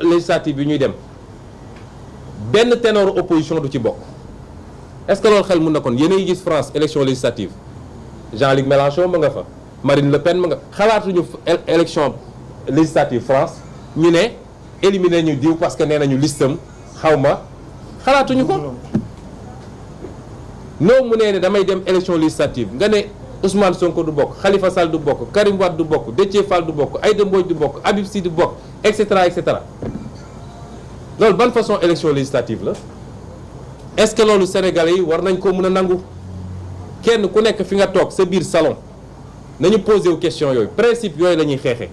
législative bi ñuy dem benn ténor opposition du ci bokk est-ce que loolu xel mun na kon yéen a ngi gis France élection législative Jean-Luc Mélenchon ma nga fa Marine Le Pen ma nga xalaatuñu élection législative France ñu ne éliminer ñu diw parce que nee nañu listam xaw ma xalaatuñu ko noo mu nee ne damay dem élection législative nga ne Ousmane Sonko du bokk Khalifa Sall du bokk Karim Wade du bokk Déthié Fall du bokk Aïda Mbodj du bokk Habib Sy du bokk et cetera loolu ban façon élection législative la est-ce que loolu sénégalais yi war nañ ko mën a nangu kenn ku nekk fi nga toog sa biir salon nañu posé wu question yooyu principe yooyu la ñuy xeexee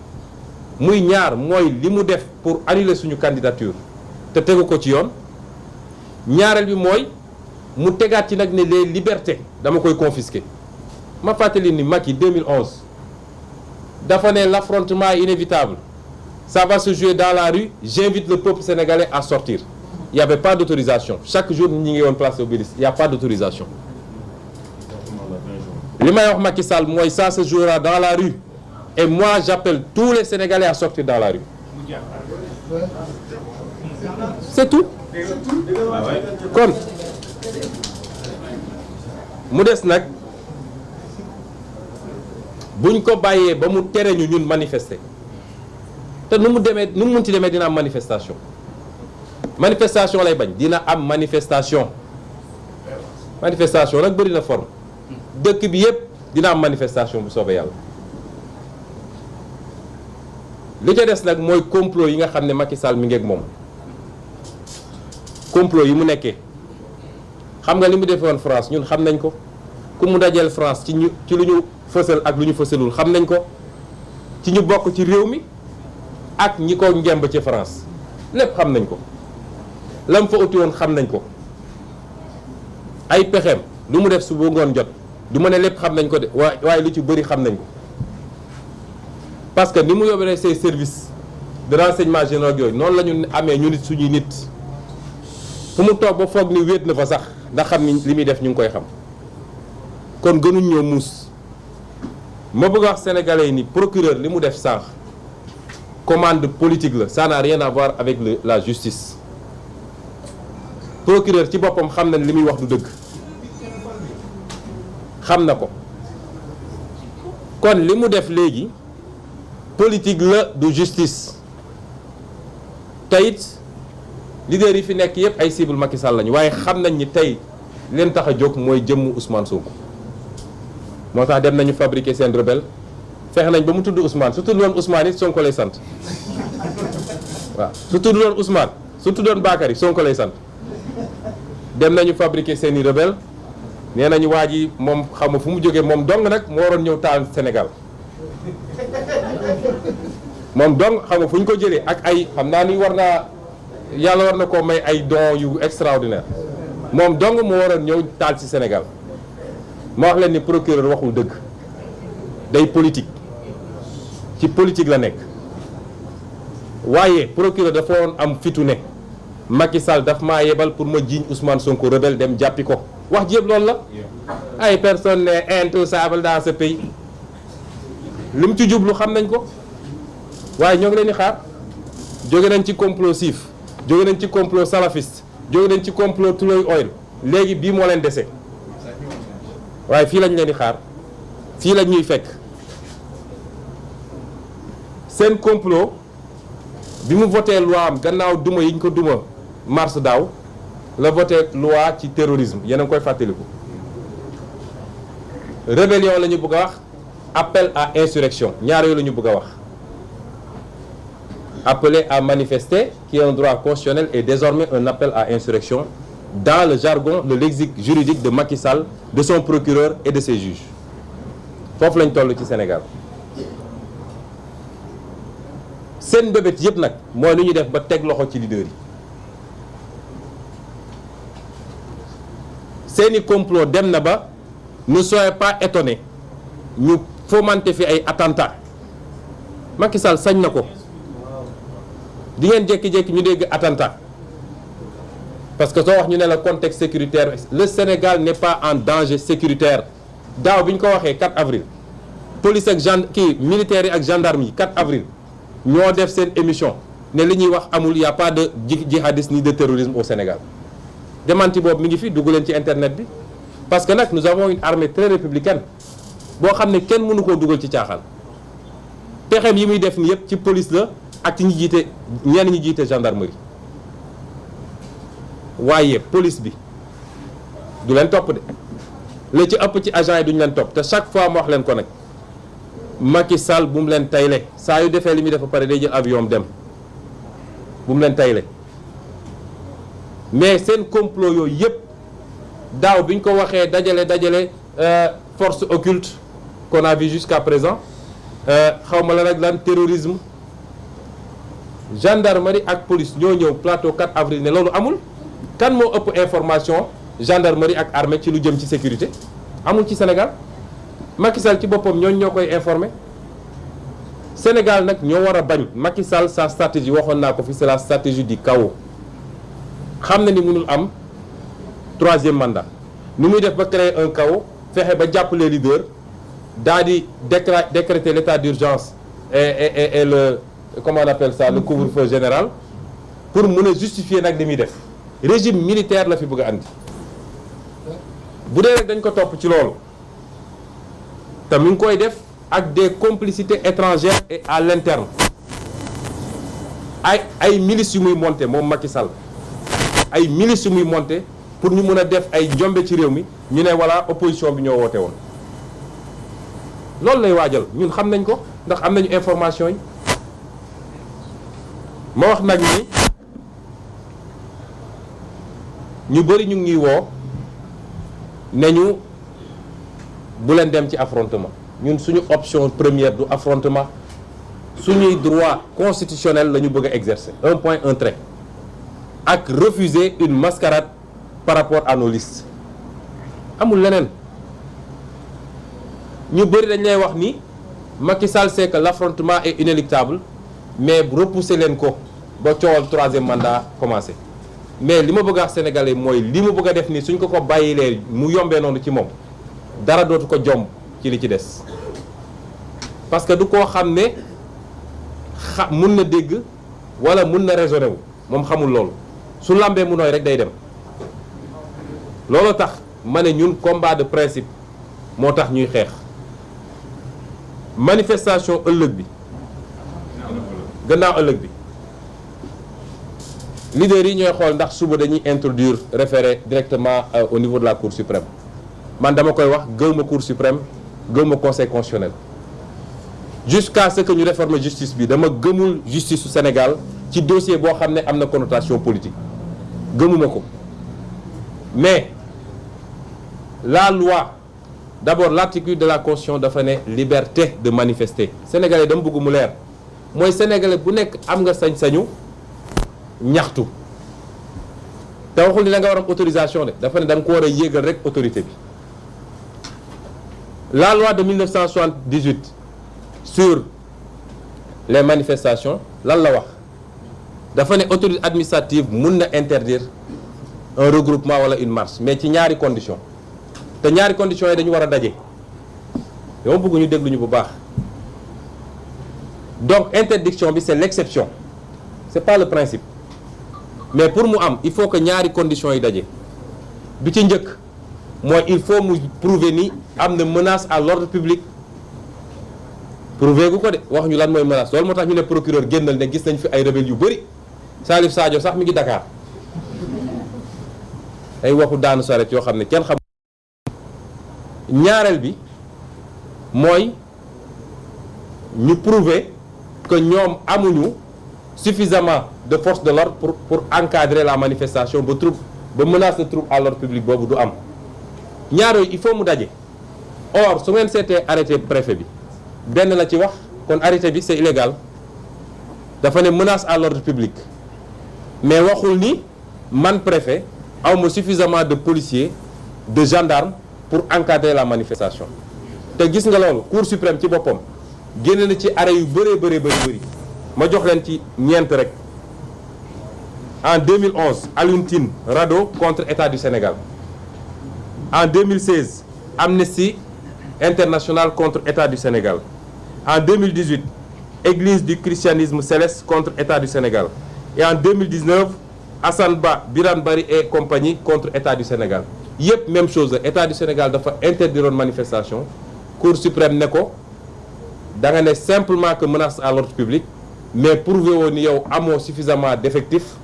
muy ñaar mooy li mu def pour annuler suñu candidature te tegu ko ci yoon ñaareel bi mooy mu tegaat ci nag ne les libertés dama koy confisquer ma fàttali ni Macky 2011 dafa ne l'affrontement est inévitable ça va se jouer dans la rue j'invite le peuple sénégalais à sortir il y avait pas d'autorisation chaque jour ñi ngi woon place Obélisque il y a pas d'autorisation li may wax Macky Sall mooy ça se jouera dans la rue et moi j'appelle tous les Sénégalais à sortir dans la rue c'est tout kon mu des nag buñ ko bàyyee ba mu tere ñu ñun manifester te nu mu munti demee dina am manifestation lay bañ dina am manifestation nag bëri na forme dëkk bi yépp dina am manifestation bu soobee yàlla li ca des nag mooy complot yi nga xam ne Macky Sall mi ngi ak moom complot yi mu nekkee xam nga li mu defee woon France ñun xam nañ ko ku mu dajeel France ci lu ñu fësal ak lu ñu fësalul xam nañ ko ci ñu bokk ci réew mi ak ñi ko ngemb ci France lépp xam nañ ko lam fa uti woon xam nañ ko ay pexeem lu mu def su bu ngoon jot du ma ne lépp xam nañ ko de waaye lu ci bëri xam nañ ko parce que ni mu yóbbee say services de renseignement généraux yooyu noonu la ñu amee ñu nit suñuy nit fu mu toog ba foog ni wéet na fa sax ndax xam ni li muy def ñu ngi koy xam kon gënuñ ñoo muus ma bëgg a wax sénégalais yi ni procureur li mu def sànq commande politique la ça n'a rien à voir avec la justice procureur ci boppam xam na li muy wax du dëgg xam na ko kon li mu def léegi politique la du justice te it leader yi fi nekk yépp ay cible Macky Sall lañu waaye xam nañ ni tey leen tax a jóg mooy jëmmu Ousmane Sonko moo tax dem nañu fabriquer seen rebelle fexe nañ ba mu tudd Ousmane su tudd woon Ousmane it Sonko lay sant waaw su tudd woon Ousmane su tuddoon Bakary Sonko lay sant dem nañu fabriquer seen i rebelle nee nañu waa ji moom xam nga fu mu jógee moom dong nag moo waroon ñëw taal Sénégal moom dong xam nga fu ñu ko jëlee ak ay xam naa ni yàlla war na koo may ay dons yu extraordinaire moom dong moo waroon ñëw taal ci Sénégal ma wax leen ni procureur waxul dëgg day politique ci politique la nekk waaye procureur dafa woon am fitu ne Macky Sall daf maa yebal pour ma jiiñ Ousmane Sonko rebelle dem jàppi ko wax ji yëpp loolu la. ay personne n'est intouchable dans ce pays li mu ci jublu xam nañ ko waaye ñoo ngi leen di xaar. jóge nañ ci complot siif jóge nañ ci complot salafiste jóge nañ ci complot Tullow Oil léegi bii moo leen dese waaye fii lañ leen di xaar fii lañ ñuy fekk seen complot bi mu voté loi am gannaaw duma yi ñu ko duma mars daaw la voté loi ci terrorisme yéen a ngi koy fàttaliku rébellion la ñu bëgg a wax appel à insurrection ñaar yooyu la ñu bëgg a wax. Appeler à manifester, qui est un droit constitutionnel, est désormais un appel à insurrection dans le jargon, le lexique juridique de Macky Sall, de son procureur et de ses juges. foofu lañ toll ci Sénégal seen mbébét yëpp nag mooy lu ñuy def ba teg loxo ci leader yi seeni complot dem na ba ne soyez pas étonnés ñu fomenter fi ay attentats Macky Sall sañ na ko. di ngeen jékki-jékki ñu dégg attentat parce que soo wax ñu ne la contexte sécuritaire le Sénégal n'est pas en danger sécuritaire daaw bi ñu ko waxee 4 avril police ak militaires yi ak gendarme yi 4 avril ñoo def seen émission ne li ñuy wax amul y a pas de djihadisme ni de terrorisme au Sénégal démenti boobu mi ngi fi dugg leen ci internet bi parce que nag nous avons une armée très républicaine boo xam ne kenn mënu koo dugal ci caaxaan pexeem yi muy def ni yëpp ci police la ak ci ñi jiite ñenn ñi jiite gendarmerie waaye police bi du leen topp de la ci ëpp ci agent yi duñu leen topp te chaque fois ma wax leen ko nag Macky Sall bu mu leen tayle saa yu defee li muy def ba pare day jël avion dem bu mu leen tayle mais seen complot yooyu yëpp daaw bi ñu ko waxee dajale force occulte qu'on a vu jusqu'à présent xaw ma la nag lan terrorisme gendarmerie ak police ñoo ñëw plateau 4 avril ne loolu amul kan moo ëpp information gendarmerie ak armée ci lu jëm ci sécurité amul ci Sénégal Macky Sall ci boppam ñoo koy informé Sénégal nag ñoo war a bañ Macky Sall sa stratégie waxoon naa ko fi c'est la stratégie du chaos xam na ni mënul am 3e mandat nu muy def ba créer un chaos fexe ba jàpp les leaders daal di décréter l'état d'urgence et le comment on appelle ça le couvre-feu général pour mën a justifier nag li muy def régime militaire la fi bëgg a andi bu dee rek dañ ko topp ci loolu te mi ngi koy def ak des complicités étrangères et à l'interne ay milices yu muy monter moom Macky Sall ay milices yu muy monter pour ñu mën a def ay njombe ci réew mi ñu ne voilà opposition bi ñoo woote woon loolu lay waajal ñun xam nañ ko ndax am nañu information yi ma wax nag ni ñu bëri ñu ngi woo ne ñu bu leen dem ci affrontement ñun suñu option première du affrontement suñuy droit constitutionnel la ñu bëgg a exercer un point un trait ak refuser une mascarade par rapport à nos listes amul leneen ñu bëri dañ lay wax ni Macky Sall sait que l'affrontement est inéluctable mais repousser leen ko ba coowal 3e mandat commencé mais li ma bëgg a wax sénégalais mooy li mu bëgg a def nii suñ ko bàyyilee mu yombee noonu ci moom dara dootu ko jomb ci li ci des parce que du koo xam ne mun na dégg wala mun na raisonner wu moom xamul loolu su lambee mu nooy rek day dem loolu tax ma ne ñun combat de principe moo tax ñuy xeex manifestation ëllëg bi gannaaw ëllëg bi leaders yi ñooy xool ndax suba dañuy introduire référé directement au niveau de la Cour suprême man dama koy wax gëwma Cour suprême gëwma Conseil constitutionnel jusqu'à ce que ñu réformer justice bi dama gëmul justice su Sénégal ci dossier boo xam ne am na connotation politique gëmuma ko mais la loi d'abord l'article de la Constitution dafa ne liberté de manifester sénégalais dama bëgg mu leer mooy sénégalais bu nekk am nga sañ-sañu ñaxtu te waxul ni da nga war am autorisation de dafa ne da nga ko war a yéegal rek autorité bi la loi de 1978 sur les manifestations lan la wax dafa ne autorité administrative mun na interdire un regroupement wala une marche mais ci ñaari condition te ñaari conditions yi dañu war a daje yow bëgg ñu déglu ñu bu baax donc interdiction bi c'est l'exception c'est pas le principe mais pour mu am il faut que ñaari conditions yi daje bi ci njëkk mooy il faut mu prouver ni am na menace à l'ordre public prouver gu ko de wax ñu lan mooy menace loolu moo tax ñu ne procureur génnal ne gis nañ fi ay rebelles yu bëri Salif Sadio sax mi ngi Dakar ay waxu daanu saret yoo xam ne kenn xam ñaareel bi mooy ñu prouver que ñoom amuñu suffisamment de force de l'ordre pour encadrer la manifestation ba menace de trouble à l'ordre public boobu du am ñaar yooyu il faut mu daje or su ngeen seetee arrêté préfet bi benn la ci wax kon arrêté bi c'est illégal dafa ne menace à l'ordre public mais waxul ni man préfet awma suffisamment de policiers de gendarmes pour encadrer la manifestation te gis nga loolu Cour suprême ci boppam génn na ci arrêt yu bëri ma jox leen ci ñeent rek en 2011 Alioune Tine Rado contre État du Sénégal en 2016 Amnesty International contre État du Sénégal en 2018 Église du christianisme céleste contre État du Sénégal et en 2019 Assane Ba Birane Bari et compagnie contre État du Sénégal yëpp même chose la État du Sénégal dafa interdiroon manifestation Cour suprême ne ko da nga ne simplement que menace à l'ordre public mais prouvé woon ni yow amoo suffisamment d'effectifs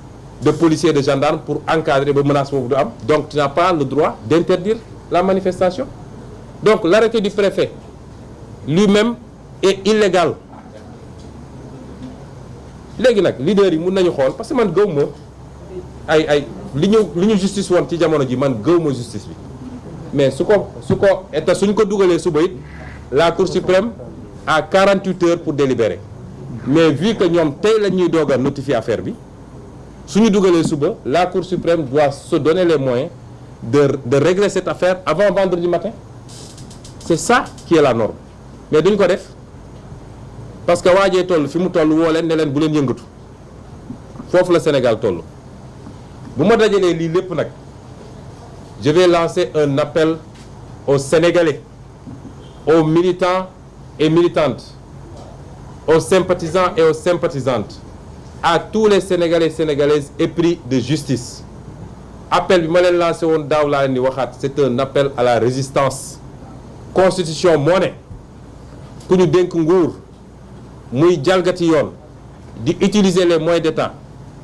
de policiers de gendarmes pour encadrer ba menace boobu du am donc tu n'as pas le droit d'interdire la manifestation donc l'arrêté du préfet lui-même est illégal léegi nag leader yi mun nañu xool parce que man gëw ma ay li ñu justice woon ci jamono ji man gëw ma justice bi mais su ko te suñ ko dugalee suba it la Cour suprême a 48 heures pour délibérer mais vu que ñoom tey la ñuy doog a notifier affaire bi suñu dugalee suba la Cour suprême doit se donner les moyens de régler cette affaire avant vendredi matin c'est ça qui est la norme mais duñ ko def parce que waajee toll fi mu toll woo leen ne leen bu leen yëngatu foofu la Sénégal toll bu ma dajalee lii lépp nag je vais lancer un appel aux Sénégalais aux militants et militantes aux sympathisants et aux sympathisantes à tous les Sénégalais et Sénégalaises épris de justice appel bi ma leen lancé woon daaw laa leen di waxaat c'est un appel à la résistance constitution moo ne ku ñu dénk nguur muy jalgati yoon di utiliser les moyens d'État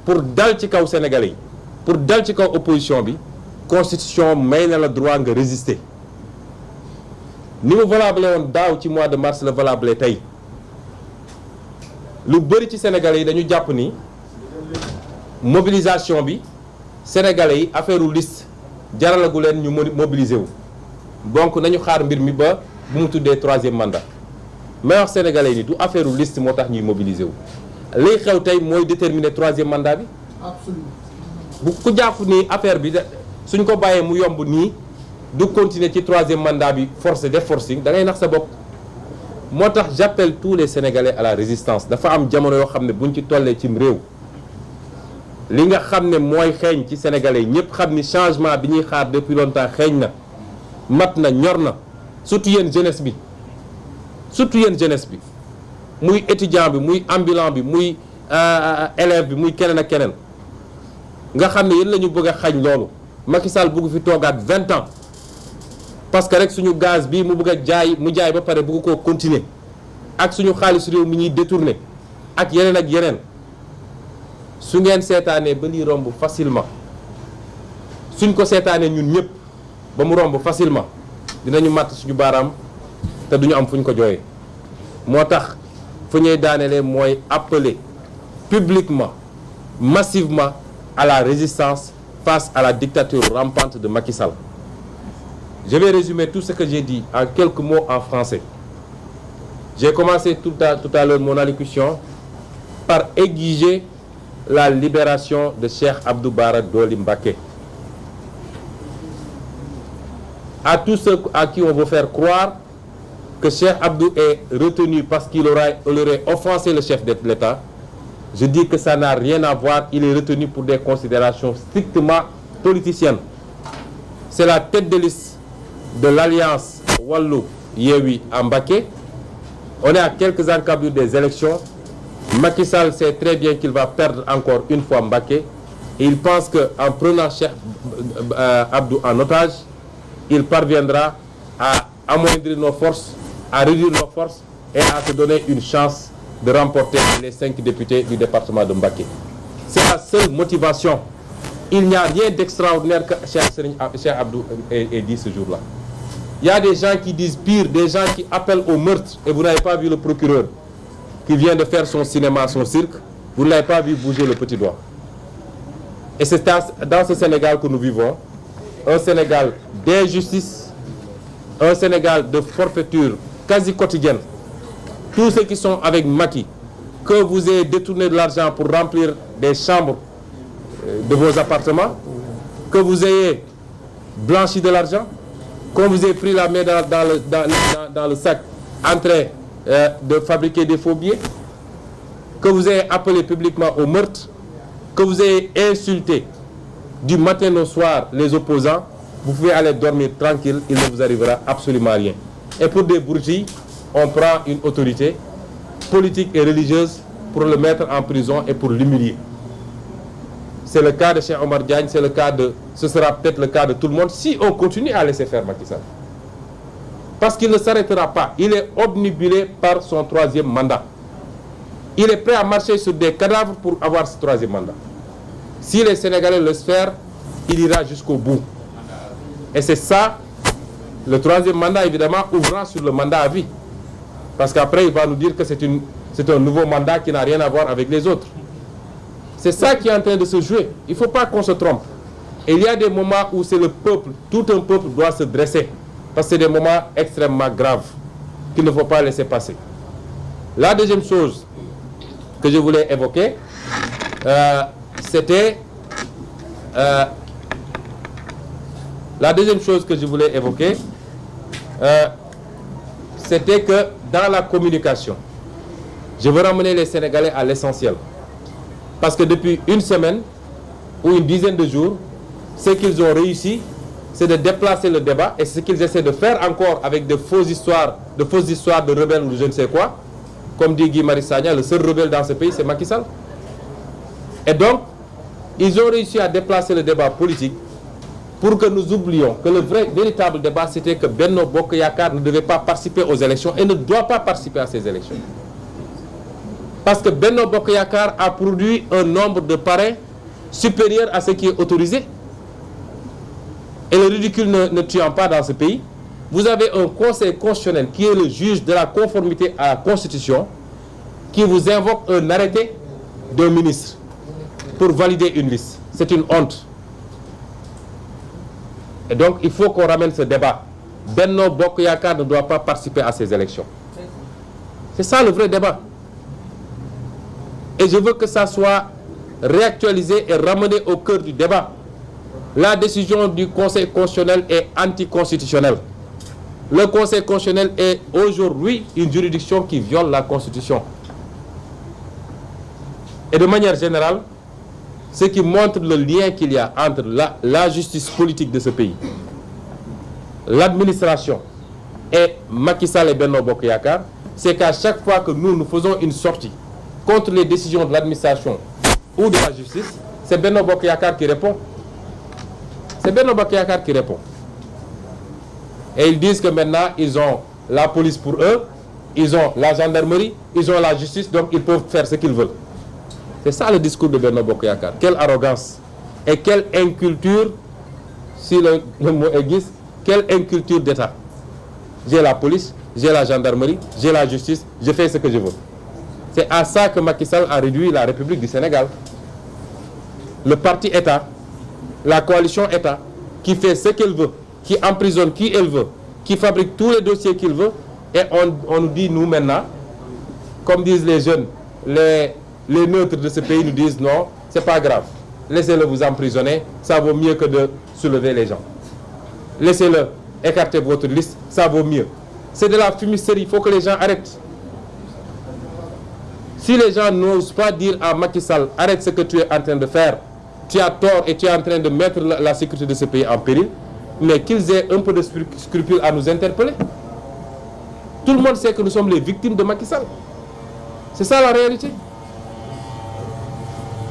pour dal ci kaw Sénégalais yi pour dal ci kaw opposition bi constitution may na la droit nga résister ni mu valable woon daaw ci mois de mars la valable tey lu bëri ci Sénégalais yi dañu jàpp ni mobilisation bi Sénégalais yi affaire u liste jaralagu leen ñu mobiliser wu donc nañu xaar mbir mi ba bu mu tuddee troisième mandat may wax Sénégalais yi ni du affaire u liste moo tax ñuy mobiliser wu liy xew tey mooy déterminer troisième mandat bi bu ku jàpp ni affaire bi suñ ko bàyyee mu yomb nii du continuer ci troisième mandat bi forcé def forcing da ngay nax sa bopp moo tax j'appelle tous les Sénégalais à la résistance dafa am jamono yoo xam ne buñ ci tollee cim réew li nga xam ne mooy xeeñ ci Sénégalais yi ñëpp xam ni changement bi ñuy xaar depuis longtemps xeeñ na mat na ñor na surtout yéen jeunesse bi muy étudiant bi muy ambulant bi muy élève bi muy keneen ak keneen nga xam ne yéen la ñu bëgg a xañ loolu Macky Sall bëgg fi toogaat 20 ans parce que rek suñu gaz bi mu bëgg a jaay mu jaay ba pare bëgg koo continuer ak suñu xaalis réew mi ñuy détourner ak yeneen su ngeen seetaanee ba lii romb facilement suñ ko seetaanee ñun ñëpp ba mu romb facilement dinañu màtt suñu baaraam te duñu am fu ñu ko jooyee moo tax fu ñuy daanelee mooy appeler publiquement massivement à la résistance face à la dictature rampante de Macky Sall. Je vais résumer tout ce que j'ai dit en quelques mots en français. J'ai commencé tout à l'heure mon allocution par exiger la libération de Cheikh Abdou Bara Dolly Mbacké. À tous ceux à qui on veut faire croire que Cheikh Abdou est retenu parce qu'il aurait offensé le chef de l'État, Je dis que ça n'a rien à voir. Il est retenu pour des considérations strictement politiciennes. C'est la tête de liste de l'alliance Wallu-Yewwi à Mbacké. On est à quelques encablures des élections. Macky Sall sait très bien qu'il va perdre encore une fois Mbacké. Et il pense qu'en prenant Cheikh Abdou en otage, il parviendra à amoindrir nos forces, à réduire nos forces et à se donner une chance de remporter les 5 députés du département de Mbacké. C'est la seule motivation. Il n'y a rien d'extraordinaire que Cheikh Abdou ait dit ce jour-là. Il y a des gens qui disent pire, des gens qui appellent au meurtre, et vous n'avez pas vu le procureur qui vient de faire son cinéma, son cirque, vous ne l'avez pas vu bouger le petit doigt. Et c'est dans ce Sénégal que nous vivons, un Sénégal d'injustice, un Sénégal de forfaiture quasi quotidienne. Tous ceux qui sont avec Macky, que vous ayez détourné de l'argent pour remplir des chambres de vos appartements, que vous ayez blanchi de l'argent, que vous ayez pris la main dans le sac en train de fabriquer des faux billets, que vous ayez appelé publiquement au meurtre, que vous ayez insulté du matin au soir les opposants, vous pouvez aller dormir tranquille, il ne vous arrivera absolument rien. Et pour des bourgeois, on prend une autorité politique et religieuse pour le mettre en prison et pour l'humilier. C'est le cas de Cheikh Omar Diagne, ce sera peut-être le cas de tout le monde si on continue à laisser faire Macky Sall. Parce qu'il ne s'arrêtera pas. Il est obnubilé par son 3e mandat. Il est prêt à marcher sur des cadavres pour avoir ce 3e mandat. Si les Sénégalais le faire, il ira jusqu'au bout. Et c'est ça, le 3e mandat, évidemment, ouvrant sur le mandat à vie. Parce qu'après, il va nous dire que c'est un nouveau mandat qui n'a rien à voir avec les autres. C'est ça qui est en train de se jouer. Il ne faut pas qu'on se trompe. Et il y a des moments où c'est le peuple, tout un peuple doit se dresser. Parce que c'est des moments extrêmement graves qu'il ne faut pas laisser passer. La deuxième chose que je voulais évoquer, c'était que dans la communication, je veux ramener les Sénégalais à l'essentiel. Parce que depuis une semaine ou une dizaine de jours, ce qu'ils ont réussi, c'est de déplacer le débat, et ce qu'ils essaient de faire encore avec de fausses histoires de rebelles ou de je ne sais quoi. Comme dit Guy Marius Sagna, le seul rebelle dans ce pays, c'est Macky Sall. Et donc, ils ont réussi à déplacer le débat politique pour que nous oublions que le véritable débat, c'était que Benno Bokk Yakaar ne devait pas participer aux élections et ne doit pas participer à ces élections. Parce que Benno Bokk Yakaar a produit un nombre de parrains supérieur à ce qui est autorisé. Et le ridicule ne tuant pas dans ce pays, vous avez un conseil constitutionnel qui est le juge de la conformité à la Constitution, qui vous invoque un arrêté d'un ministre pour valider une liste. C'est une honte. Et donc, il faut qu'on ramène ce débat. Benno Bokk Yakaar ne doit pas participer à ces élections. C'est ça le vrai débat. Et je veux que ça soit réactualisé et ramené au cœur du débat. La décision du Conseil constitutionnel est anticonstitutionnelle. Le Conseil constitutionnel est aujourd'hui une juridiction qui viole la Constitution. Et de manière générale, ce qui montre le lien qu'il y a entre la justice politique de ce pays, l'administration et Macky Sall et Benno Bokk Yakaar, c'est qu'à chaque fois que nous faisons une sortie contre les décisions de l'administration ou de la justice, c'est Benno Bokk Yakaar qui répond. C'est Benno Bokk Yakaar qui répond. Et ils disent que maintenant, ils ont la police pour eux, ils ont la gendarmerie, ils ont la justice, donc ils peuvent faire ce qu'ils veulent. C'est ça le discours de Benno Bokk Yakaar. Quelle arrogance et quelle inculture, si le mot existe, quelle inculture d'État. J'ai la police, j'ai la gendarmerie, j'ai la justice, je fais ce que je veux. C'est à ça que Macky Sall a réduit la République du Sénégal. Le parti État, la coalition État, qui fait ce qu'elle veut, qui emprisonne qui elle veut, qui fabrique tous les dossiers qu'il veut, et on nous dit, nous maintenant, comme disent les jeunes, les neutres de ce pays nous disent non, c'est pas grave, laissez-le vous emprisonner, ça vaut mieux que de soulever les gens. Laissez-le écarter votre liste, ça vaut mieux. C'est de la fumisterie, il faut que les gens arrêtent. Si les gens n'osent pas dire à Macky Sall, arrête ce que tu es en train de faire, tu as tort et tu es en train de mettre la sécurité de ce pays en péril, mais qu'ils aient un peu de scrupule à nous interpeller. Tout le monde sait que nous sommes les victimes de Macky Sall. C'est ça la réalité.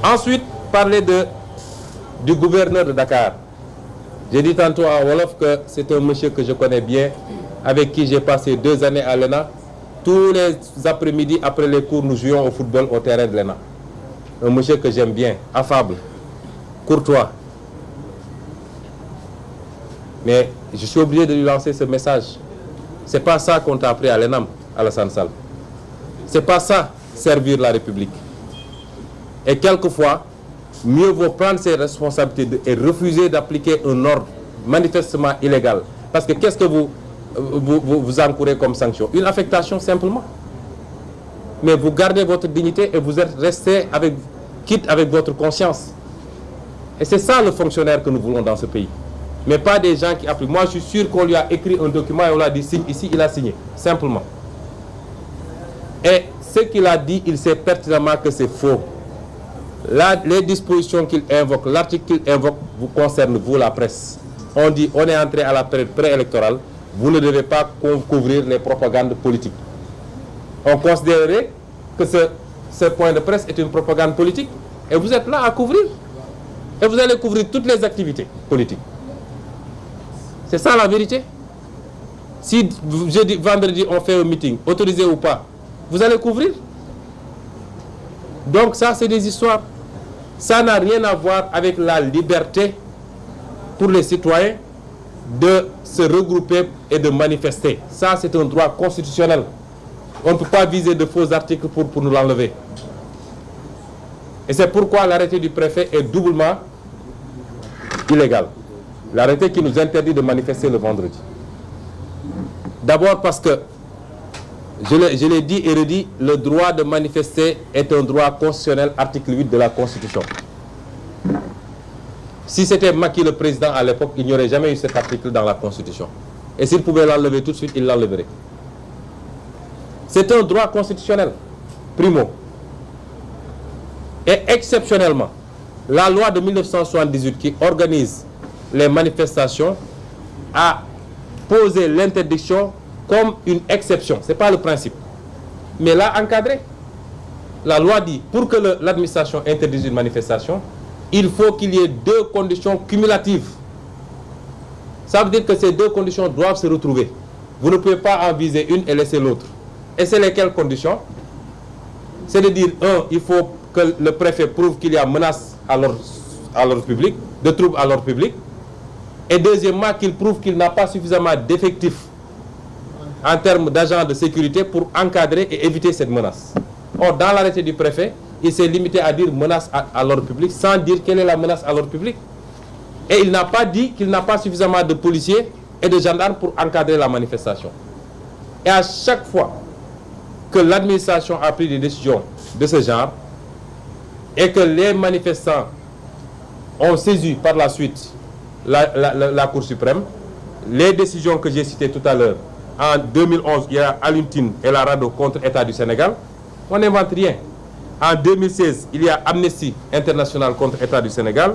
Ensuite, parler du gouverneur de Dakar. J'ai dit tantôt à Wolof que c'est un monsieur que je connais bien, avec qui j'ai passé 2 années à l'ENA. Tous les après-midi, après les cours, nous jouions au football au terrain de l'ENA. Un monsieur que j'aime bien, affable, courtois. Mais je suis obligé de lui lancer ce message. C'est pas ça qu'on t'a appris à l'ENAM, Alassane Sall. C'est pas ça, servir la République. Et quelquefois, mieux vaut prendre ses responsabilités et refuser d'appliquer un ordre manifestement illégal. Parce que qu'est-ce que vous encourez comme sanction? Une affectation simplement. Mais vous gardez votre dignité et vous êtes resté quitte avec votre conscience. Et c'est ça le fonctionnaire que nous voulons dans ce pays. Mais pas des gens qui appliquent. Moi, je suis sûr qu'on lui a écrit un document et on l'a dit signe ici, il a signé. Simplement. Et ce qu'il a dit, il sait pertinemment que c'est faux. Là, les dispositions qu'il invoque, l'article qu'il invoque, vous concerne, vous, la presse. On dit, on est entré à la période préélectorale, vous ne devez pas couvrir les propagandes politiques. On considérerait que ce point de presse est une propagande politique. Et vous êtes là à couvrir. Et vous allez couvrir toutes les activités politiques. C'est ça la vérité. Si jeudi, vendredi, on fait un meeting, autorisé ou pas, vous allez couvrir. Donc ça, c'est des histoires. Ça n'a rien à voir avec la liberté pour les citoyens de se regrouper et de manifester. Ça, c'est un droit constitutionnel. On ne peut pas viser de faux articles pour nous l'enlever. Et c'est pourquoi l'arrêté du préfet est doublement illégal. L'arrêté qui nous interdit de manifester le vendredi. D'abord parce que, je l'ai dit et redit, le droit de manifester est un droit constitutionnel, article 8 de la Constitution. Si c'était Macky le président à l'époque, il n'y aurait jamais eu cet article dans la Constitution. Et s'il pouvait l'enlever tout de suite, il l'enleverait. C'est un droit constitutionnel, primo. Et exceptionnellement, la loi de 1978 qui organise les manifestations a posé l'interdiction comme une exception. Ce n'est pas le principe. Mais l'a encadré. La loi dit, pour que l'administration interdise une manifestation, il faut qu'il y ait 2 conditions cumulatives. Ça veut dire que ces 2 conditions doivent se retrouver. Vous ne pouvez pas en viser une et laisser l'autre. Et c'est lesquelles conditions? C'est de dire, 1, il faut que le préfet prouve qu'il y a menace à l'ordre public, de troubles à l'ordre public. Et deuxièmement, qu'il prouve qu'il n'a pas suffisamment d'effectifs en termes d'agents de sécurité pour encadrer et éviter cette menace. Or, dans l'arrêté du préfet, il s'est limité à dire menace à l'ordre public sans dire quelle est la menace à l'ordre public. Et il n'a pas dit qu'il n'a pas suffisamment de policiers et de gendarmes pour encadrer la manifestation. Et à chaque fois que l'administration a pris des décisions de ce genre et que les manifestants ont saisi par la suite la Cour suprême, les décisions que j'ai citées tout à l'heure, en 2011, il y a Aluntine et la RADDHO contre l'État du Sénégal, on n'invente rien. En 2016, il y a Amnesty International contre l'État du Sénégal.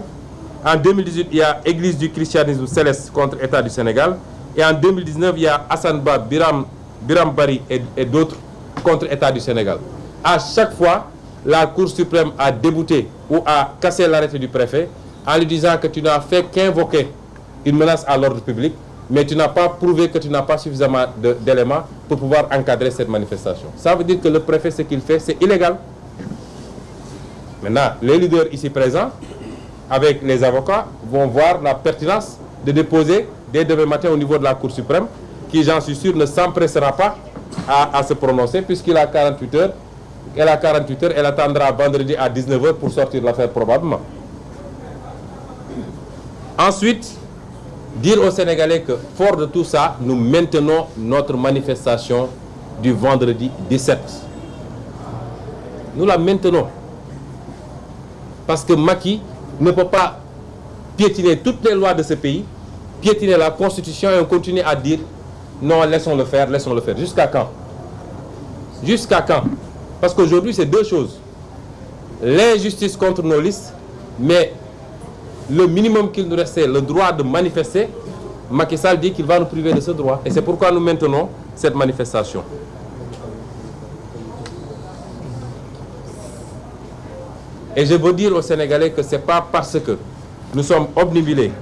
En 2018, il y a Église du christianisme céleste contre l'État du Sénégal. Et en 2019, il y a Hassan Ba, Biram Bari et d'autres contre l'État du Sénégal. À chaque fois, la Cour suprême a débouté ou a cassé l'arrêté du préfet en lui disant que tu n'as fait qu'invoquer une menace à l'ordre public, mais tu n'as pas prouvé que tu n'as pas suffisamment d'éléments pour pouvoir encadrer cette manifestation. Ça veut dire que le préfet, ce qu'il fait, c'est illégal. Maintenant, les leaders ici présents, avec les avocats, vont voir la pertinence de déposer dès demain matin au niveau de la Cour suprême, qui, j'en suis sûr, ne s'empressera pas à se prononcer, puisqu'il a 48 heures. Elle a 48 heures, elle attendra vendredi à 19h pour sortir l'affaire probablement. Ensuite, dire aux Sénégalais que, fort de tout ça, nous maintenons notre manifestation du vendredi 17. Nous la maintenons. Parce que Macky ne peut pas piétiner toutes les lois de ce pays, piétiner la Constitution et on continue à dire non, laissons-le faire, laissons-le faire. Jusqu'à quand? Jusqu'à quand? Parce qu'aujourd'hui, c'est deux choses. L'injustice contre nos listes, mais le minimum qu'il nous reste, c'est le droit de manifester. Macky Sall dit qu'il va nous priver de ce droit. Et c'est pourquoi nous maintenons cette manifestation. Et je veux dire aux Sénégalais que ce n'est pas parce que nous sommes obnubilés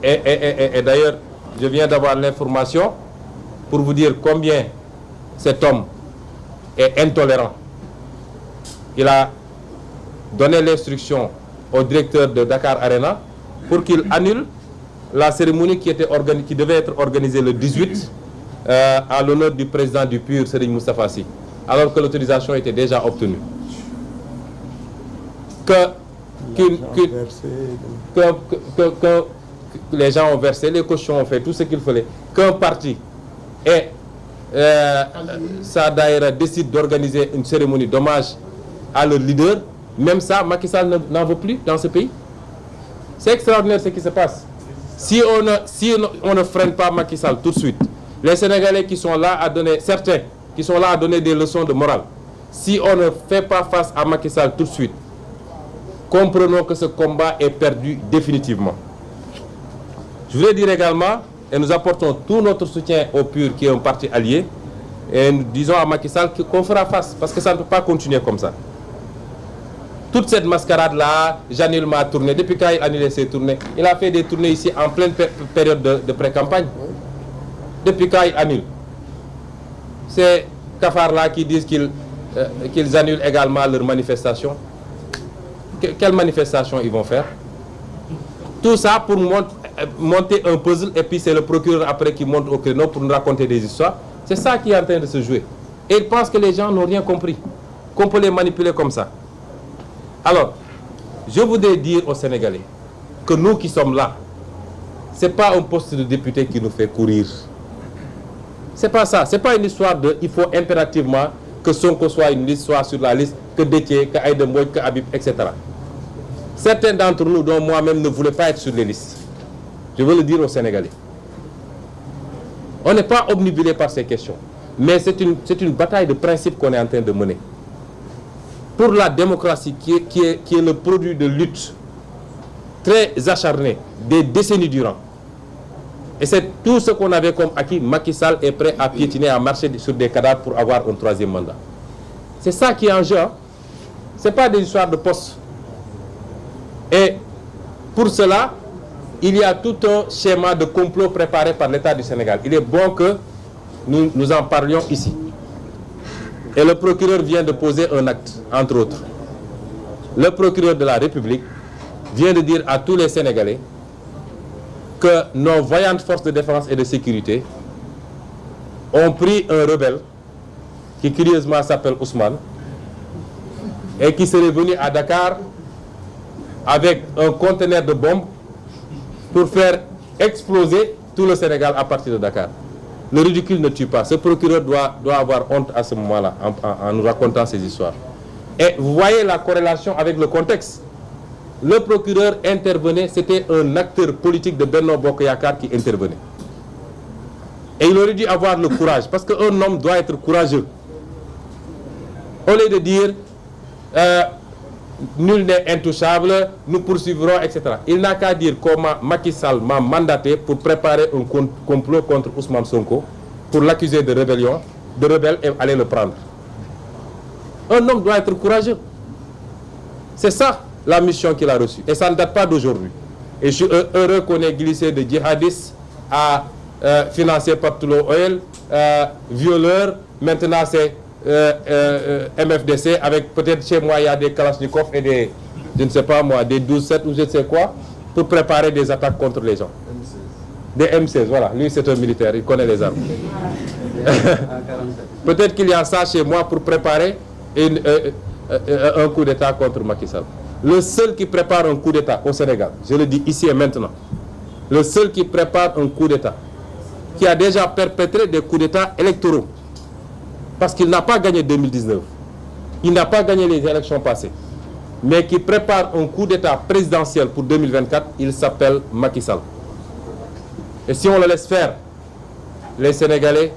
et d'ailleurs, je viens d'avoir l'information pour vous dire combien cet homme est intolérant. Il a donné l'instruction au directeur de Dakar Arena pour qu'il annule la cérémonie qui devait être organisée le 18 à l'honneur du président du PUR, Serigne Moustapha Sy, alors que l'autorisation était déjà obtenue. Que les gens ont versé, les cautions ont fait tout ce qu'il fallait, qu'un parti et sa daïra décide d'organiser une cérémonie d'hommage à leur leader, même ça, Macky Sall n'en veut plus dans ce pays. C'est extraordinaire ce qui se passe. Si on ne freine pas Macky Sall tout de suite, les Sénégalais qui sont là à donner, certains qui sont là à donner des leçons de morale, si on ne fait pas face à Macky Sall tout de suite, comprenons que ce combat est perdu définitivement. Je voulais dire également, et nous apportons tout notre soutien au PUR qui est un parti allié, et nous disons à Macky Sall qu'on fera face, parce que ça ne peut pas continuer comme ça. Toute cette mascarade-là, j'annule ma tournée. Depuis quand il a annulé ses tournées? Il a fait des tournées ici en pleine période de pré-campagne. Depuis quand il annule? Ces cafards-là qui disent qu'ils annulent également leurs manifestations. Quelle manifestation ils vont faire? Tout ça pour monter un puzzle, et puis c'est le procureur après qui monte au créneau pour nous raconter des histoires. C'est ça qui est en train de se jouer. Et ils pensent que les gens n'ont rien compris, qu'on peut les manipuler comme ça. Alors, je voudrais dire aux Sénégalais que nous qui sommes là, ce n'est pas un poste de député qui nous fait courir. C'est pas ça. C'est pas une histoire de il faut impérativement que Sonko soit une liste, soit sur la liste, que Déthié, que Aïda Mbodj, que Habib, etc. Certains d'entre nous, dont moi-même, ne voulaient pas être sur les listes. Je veux le dire aux Sénégalais. On n'est pas obnubilé par ces questions. Mais c'est une bataille de principe qu'on est en train de mener. Pour la démocratie qui est le produit de luttes très acharnées, des décennies durant. Et c'est tout ce qu'on avait comme acquis. Macky Sall est prêt à piétiner, à marcher sur des cadavres pour avoir un troisième mandat. C'est ça qui est en jeu. Hein? Ce n'est pas des histoires de poste. Et pour cela, il y a tout un schéma de complot préparé par l'État du Sénégal. Il est bon que nous en parlions ici. Et le procureur vient de poser un acte, entre autres. Le procureur de la République vient de dire à tous les Sénégalais que nos vaillantes forces de défense et de sécurité ont pris un rebelle qui curieusement s'appelle Ousmane et qui serait venu à Dakar avec un conteneur de bombes pour faire exploser tout le Sénégal à partir de Dakar. Le ridicule ne tue pas. Ce procureur doit avoir honte à ce moment-là en nous racontant ces histoires. Et vous voyez la corrélation avec le contexte. Le procureur intervenait, c'était un acteur politique de Benno Bokk Yakaar qui intervenait. Et il aurait dû avoir le courage, parce qu'un homme doit être courageux. Au lieu de dire nul n'est intouchable, nous poursuivrons, etc. Il n'a qu'à dire comment Macky Sall m'a mandaté pour préparer un complot contre Ousmane Sonko, pour l'accuser de rébellion, de rebelle et aller le prendre. Un homme doit être courageux. C'est ça la mission qu'il a reçue. Et ça ne date pas d'aujourd'hui. Et je suis heureux qu'on ait glissé de djihadistes à financés par Tullow Oil, violeurs, maintenant c'est MFDC, avec peut-être chez moi il y a des Kalachnikov et des, je ne sais pas moi, des 12-7 ou je ne sais quoi, pour préparer des attaques contre les gens. Des M16, voilà. Lui c'est un militaire, il connaît les armes. Peut-être qu'il y a ça chez moi pour préparer un coup d'État contre Macky Sall. Le seul qui prépare un coup d'État au Sénégal, je le dis ici et maintenant, le seul qui prépare un coup d'État, qui a déjà perpétré des coups d'État électoraux, parce qu'il n'a pas gagné 2019, il n'a pas gagné les élections passées, mais qui prépare un coup d'État présidentiel pour 2024, il s'appelle Macky Sall. Et si on le laisse faire, les Sénégalais,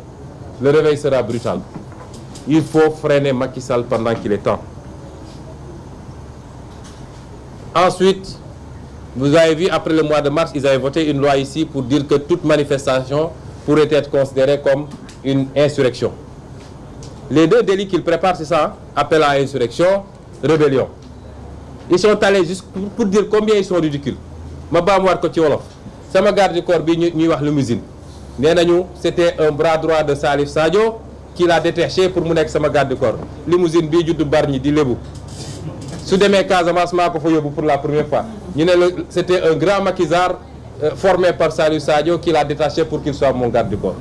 le réveil sera brutal. Il faut freiner Macky Sall pendant qu'il est temps. Ensuite, vous avez vu, après le mois de mars, ils avaient voté une loi ici pour dire que toute manifestation pourrait être considérée comme une insurrection. Les deux délits qu'ils préparent, c'est ça, hein? Appel à insurrection, rébellion. Ils sont allés juste pour dire combien ils sont ridicules. Ma baamuwaat ko ci wolof sama garde du corps bi ñuy wax limousine nee nañu c'était un bras droit de Salif Sadio qui l'a détaché pour mu nekk sama garde du corps. Limousine bii juddu Bargny di lébu su demee Casamance maa ko fa yóbbu pour la première fois ñu ne la c'était un grand maquisard formé par Salif Sadio qui l'a détaché pour qu'il soit mon garde du corps.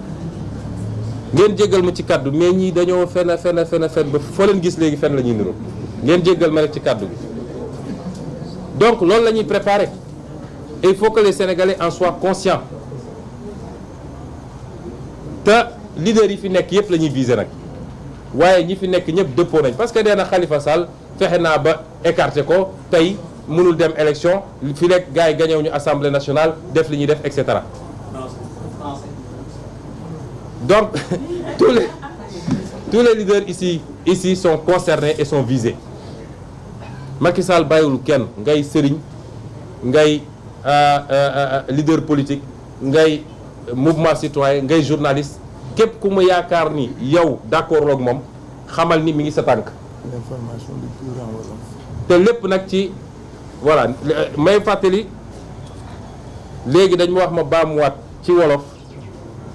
ngeen jéggal ma ci kaddu mais ñii dañoo fen ba foo leen gis léegi fen la ñuy niroo ngeen jéggal ma rek ci kaddu bi. Donc loolu la ñuy préparer et il faut que les Sénégalais en soient conscients te leader yi fi nekk yëpp la ñuy viser nag waaye ñi fi nekk ñëpp dëppoo nañ parce que nee na Khalifa Sall fexe naa ba écarter ko tey mënul dem élection fi nekk gars yi gañew ñu assemblée nationale def li ñuy def et cetera. Donc tous les leaders ici sont concernés et sont visés. Macky Sall bàyyiwul kenn ngay sëriñ ngay leader politique ngay mouvement citoyen ngay journaliste képp ku mu yaakaar ni yow d'accord ak moom xamal ni mi ngi sa tànk. L'information du plus grand wolof. te lépp nag ci voilà may fàttali léegi dañ ma wax ma baamuwaat ci wolof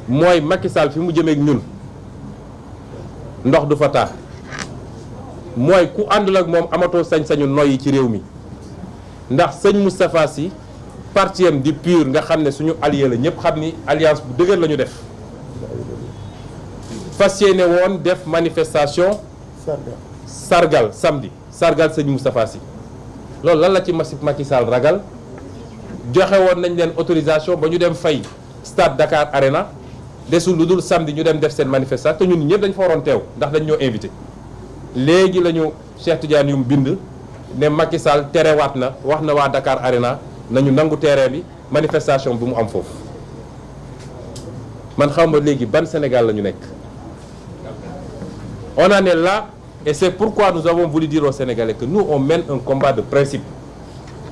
mooy Macky Sall fi mu jëmee ak ñun ndox du fa taa. mooy ku àndul ak moom amatoo sañ-sañu noyyi ci réew mi ndax sëñ Moustapha Sy partiem di PUR nga xam ne suñu allié la ñëpp xam ni alliance bu dëgër la ñu def fas yéene woon def manifestation sargal samedi sargal sëñ Moustapha Sy loolu lan la ci Macky Sall ragal joxe woon nañ leen autorisation ba ñu dem fay stade Dakar Arena desul lu dul samedi ñu dem def seen manifestation te ñun ñëpp dañ fa waroon teew ndax dañ ñoo invité léegi la ñu Cheikh Tidiane yu mu bind ne Macky Sall terewaat na wax na waa Dakar Arena nañu nangu terrain bi manifestation bi mu am foofu man xam nga léegi ban Sénégal la ñu nekk. On en est là et c'est pourquoi nous avons voulu dire aux Sénégalais que nous on mène un combat de principe.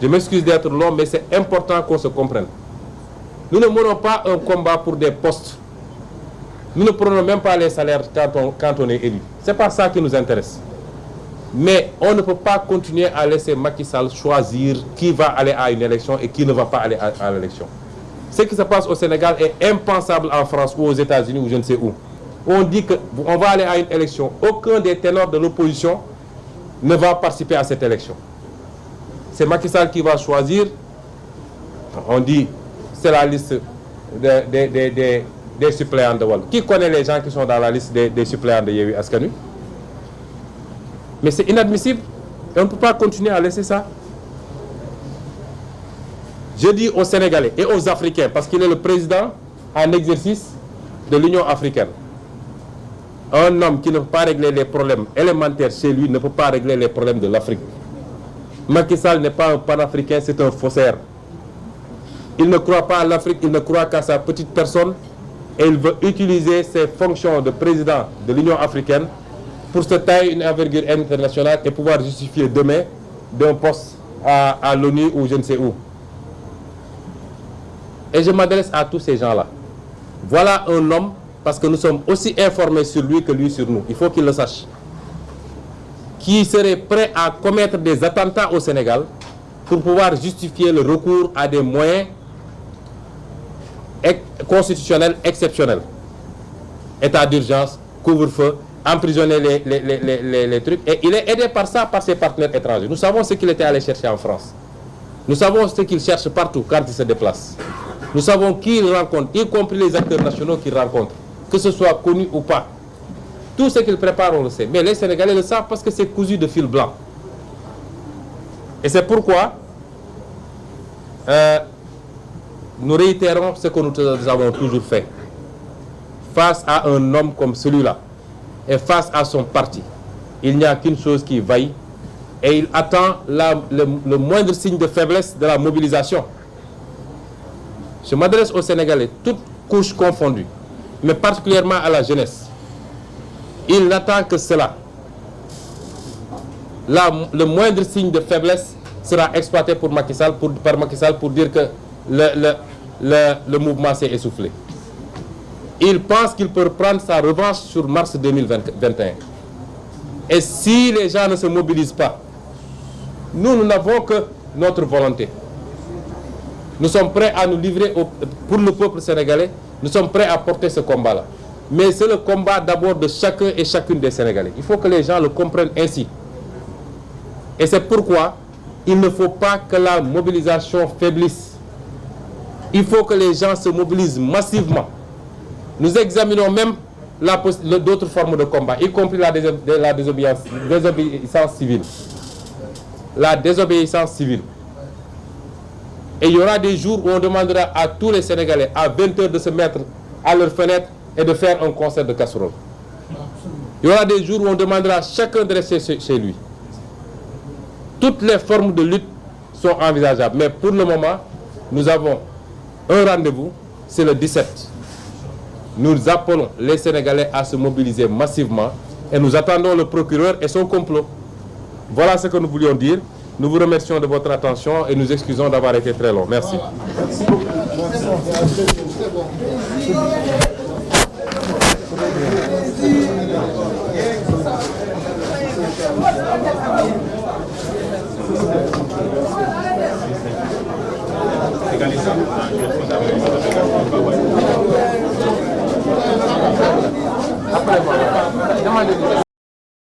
Je m'excuse d'être long mais c'est important qu'on se comprenne. Nous ne menons pas un combat pour des postes. Nous ne prenons même pas les salaires quand on est élu. C'est pas ça qui nous intéresse. Mais on ne peut pas continuer à laisser Macky Sall choisir qui va aller à une élection et qui ne va pas aller à l'élection. Ce qui se passe au Sénégal est impensable en France ou aux États-Unis ou je ne sais où. On dit qu'on va aller à une élection. Aucun des ténors de l'opposition ne va participer à cette élection. C'est Macky Sall qui va choisir. On dit c'est la liste des suppléants de Wallu. Qui connaît les gens qui sont dans la liste des suppléants de Yewwi Askan Wi? Mais c'est inadmissible. Et on ne peut pas continuer à laisser ça. Je dis aux Sénégalais et aux Africains, parce qu'il est le président en exercice de l'Union africaine. Un homme qui ne peut pas régler les problèmes élémentaires chez lui ne peut pas régler les problèmes de l'Afrique. Macky Sall n'est pas un panafricain, c'est un faussaire. Il ne croit pas à l'Afrique, il ne croit qu'à sa petite personne et il veut utiliser ses fonctions de président de l'Union africaine pour se tailler une envergure internationale et pouvoir justifier demain d'un poste à l'ONU ou je ne sais où. Et je m'adresse à tous ces gens-là. Voilà un homme, parce que nous sommes aussi informés sur lui que lui sur nous. Il faut qu'il le sache. Qui serait prêt à commettre des attentats au Sénégal pour pouvoir justifier le recours à des moyens constitutionnels exceptionnels. État d'urgence, couvre-feu, emprisonner les trucs. Et il est aidé par ça, par ses partenaires étrangers. Nous savons ce qu'il était allé chercher en France. Nous savons ce qu'il cherche partout quand il se déplace. Nous savons qui il rencontre, y compris les acteurs nationaux qu'il rencontre, que ce soit connu ou pas. Tout ce qu'il prépare, on le sait. Mais les Sénégalais le savent parce que c'est cousu de fil blanc. Et c'est pourquoi nous réitérons ce que nous avons toujours fait. Face à un homme comme celui-là, et face à son parti, il n'y a qu'une chose qui vaille, et il attend le moindre signe de faiblesse de la mobilisation. Je m'adresse aux Sénégalais, toutes couches confondues, mais particulièrement à la jeunesse. Il n'attend que cela. Là, le moindre signe de faiblesse sera exploité par Macky Sall pour dire que le mouvement s'est essoufflé. Il pense qu'il peut prendre sa revanche sur mars 2021. Et si les gens ne se mobilisent pas, nous n'avons que notre volonté. Nous sommes prêts à nous livrer pour le peuple sénégalais. Nous sommes prêts à porter ce combat-là. Mais c'est le combat d'abord de chacun et chacune des Sénégalais. Il faut que les gens le comprennent ainsi. Et c'est pourquoi il ne faut pas que la mobilisation faiblisse. Il faut que les gens se mobilisent massivement. Nous examinons même d'autres formes de combat, y compris la désobéissance civile. La désobéissance civile. Et il y aura des jours où on demandera à tous les Sénégalais à 20 h de se mettre à leur fenêtre et de faire un concert de casserole. Il y aura des jours où on demandera à chacun de rester chez lui. Toutes les formes de lutte sont envisageables. Mais pour le moment, nous avons un rendez-vous, c'est le 17. Nous appelons les Sénégalais à se mobiliser massivement et nous attendons le procureur et son complot. Voilà ce que nous voulions dire. Nous vous remercions de votre attention et nous excusons d'avoir été très long. Merci. Merci.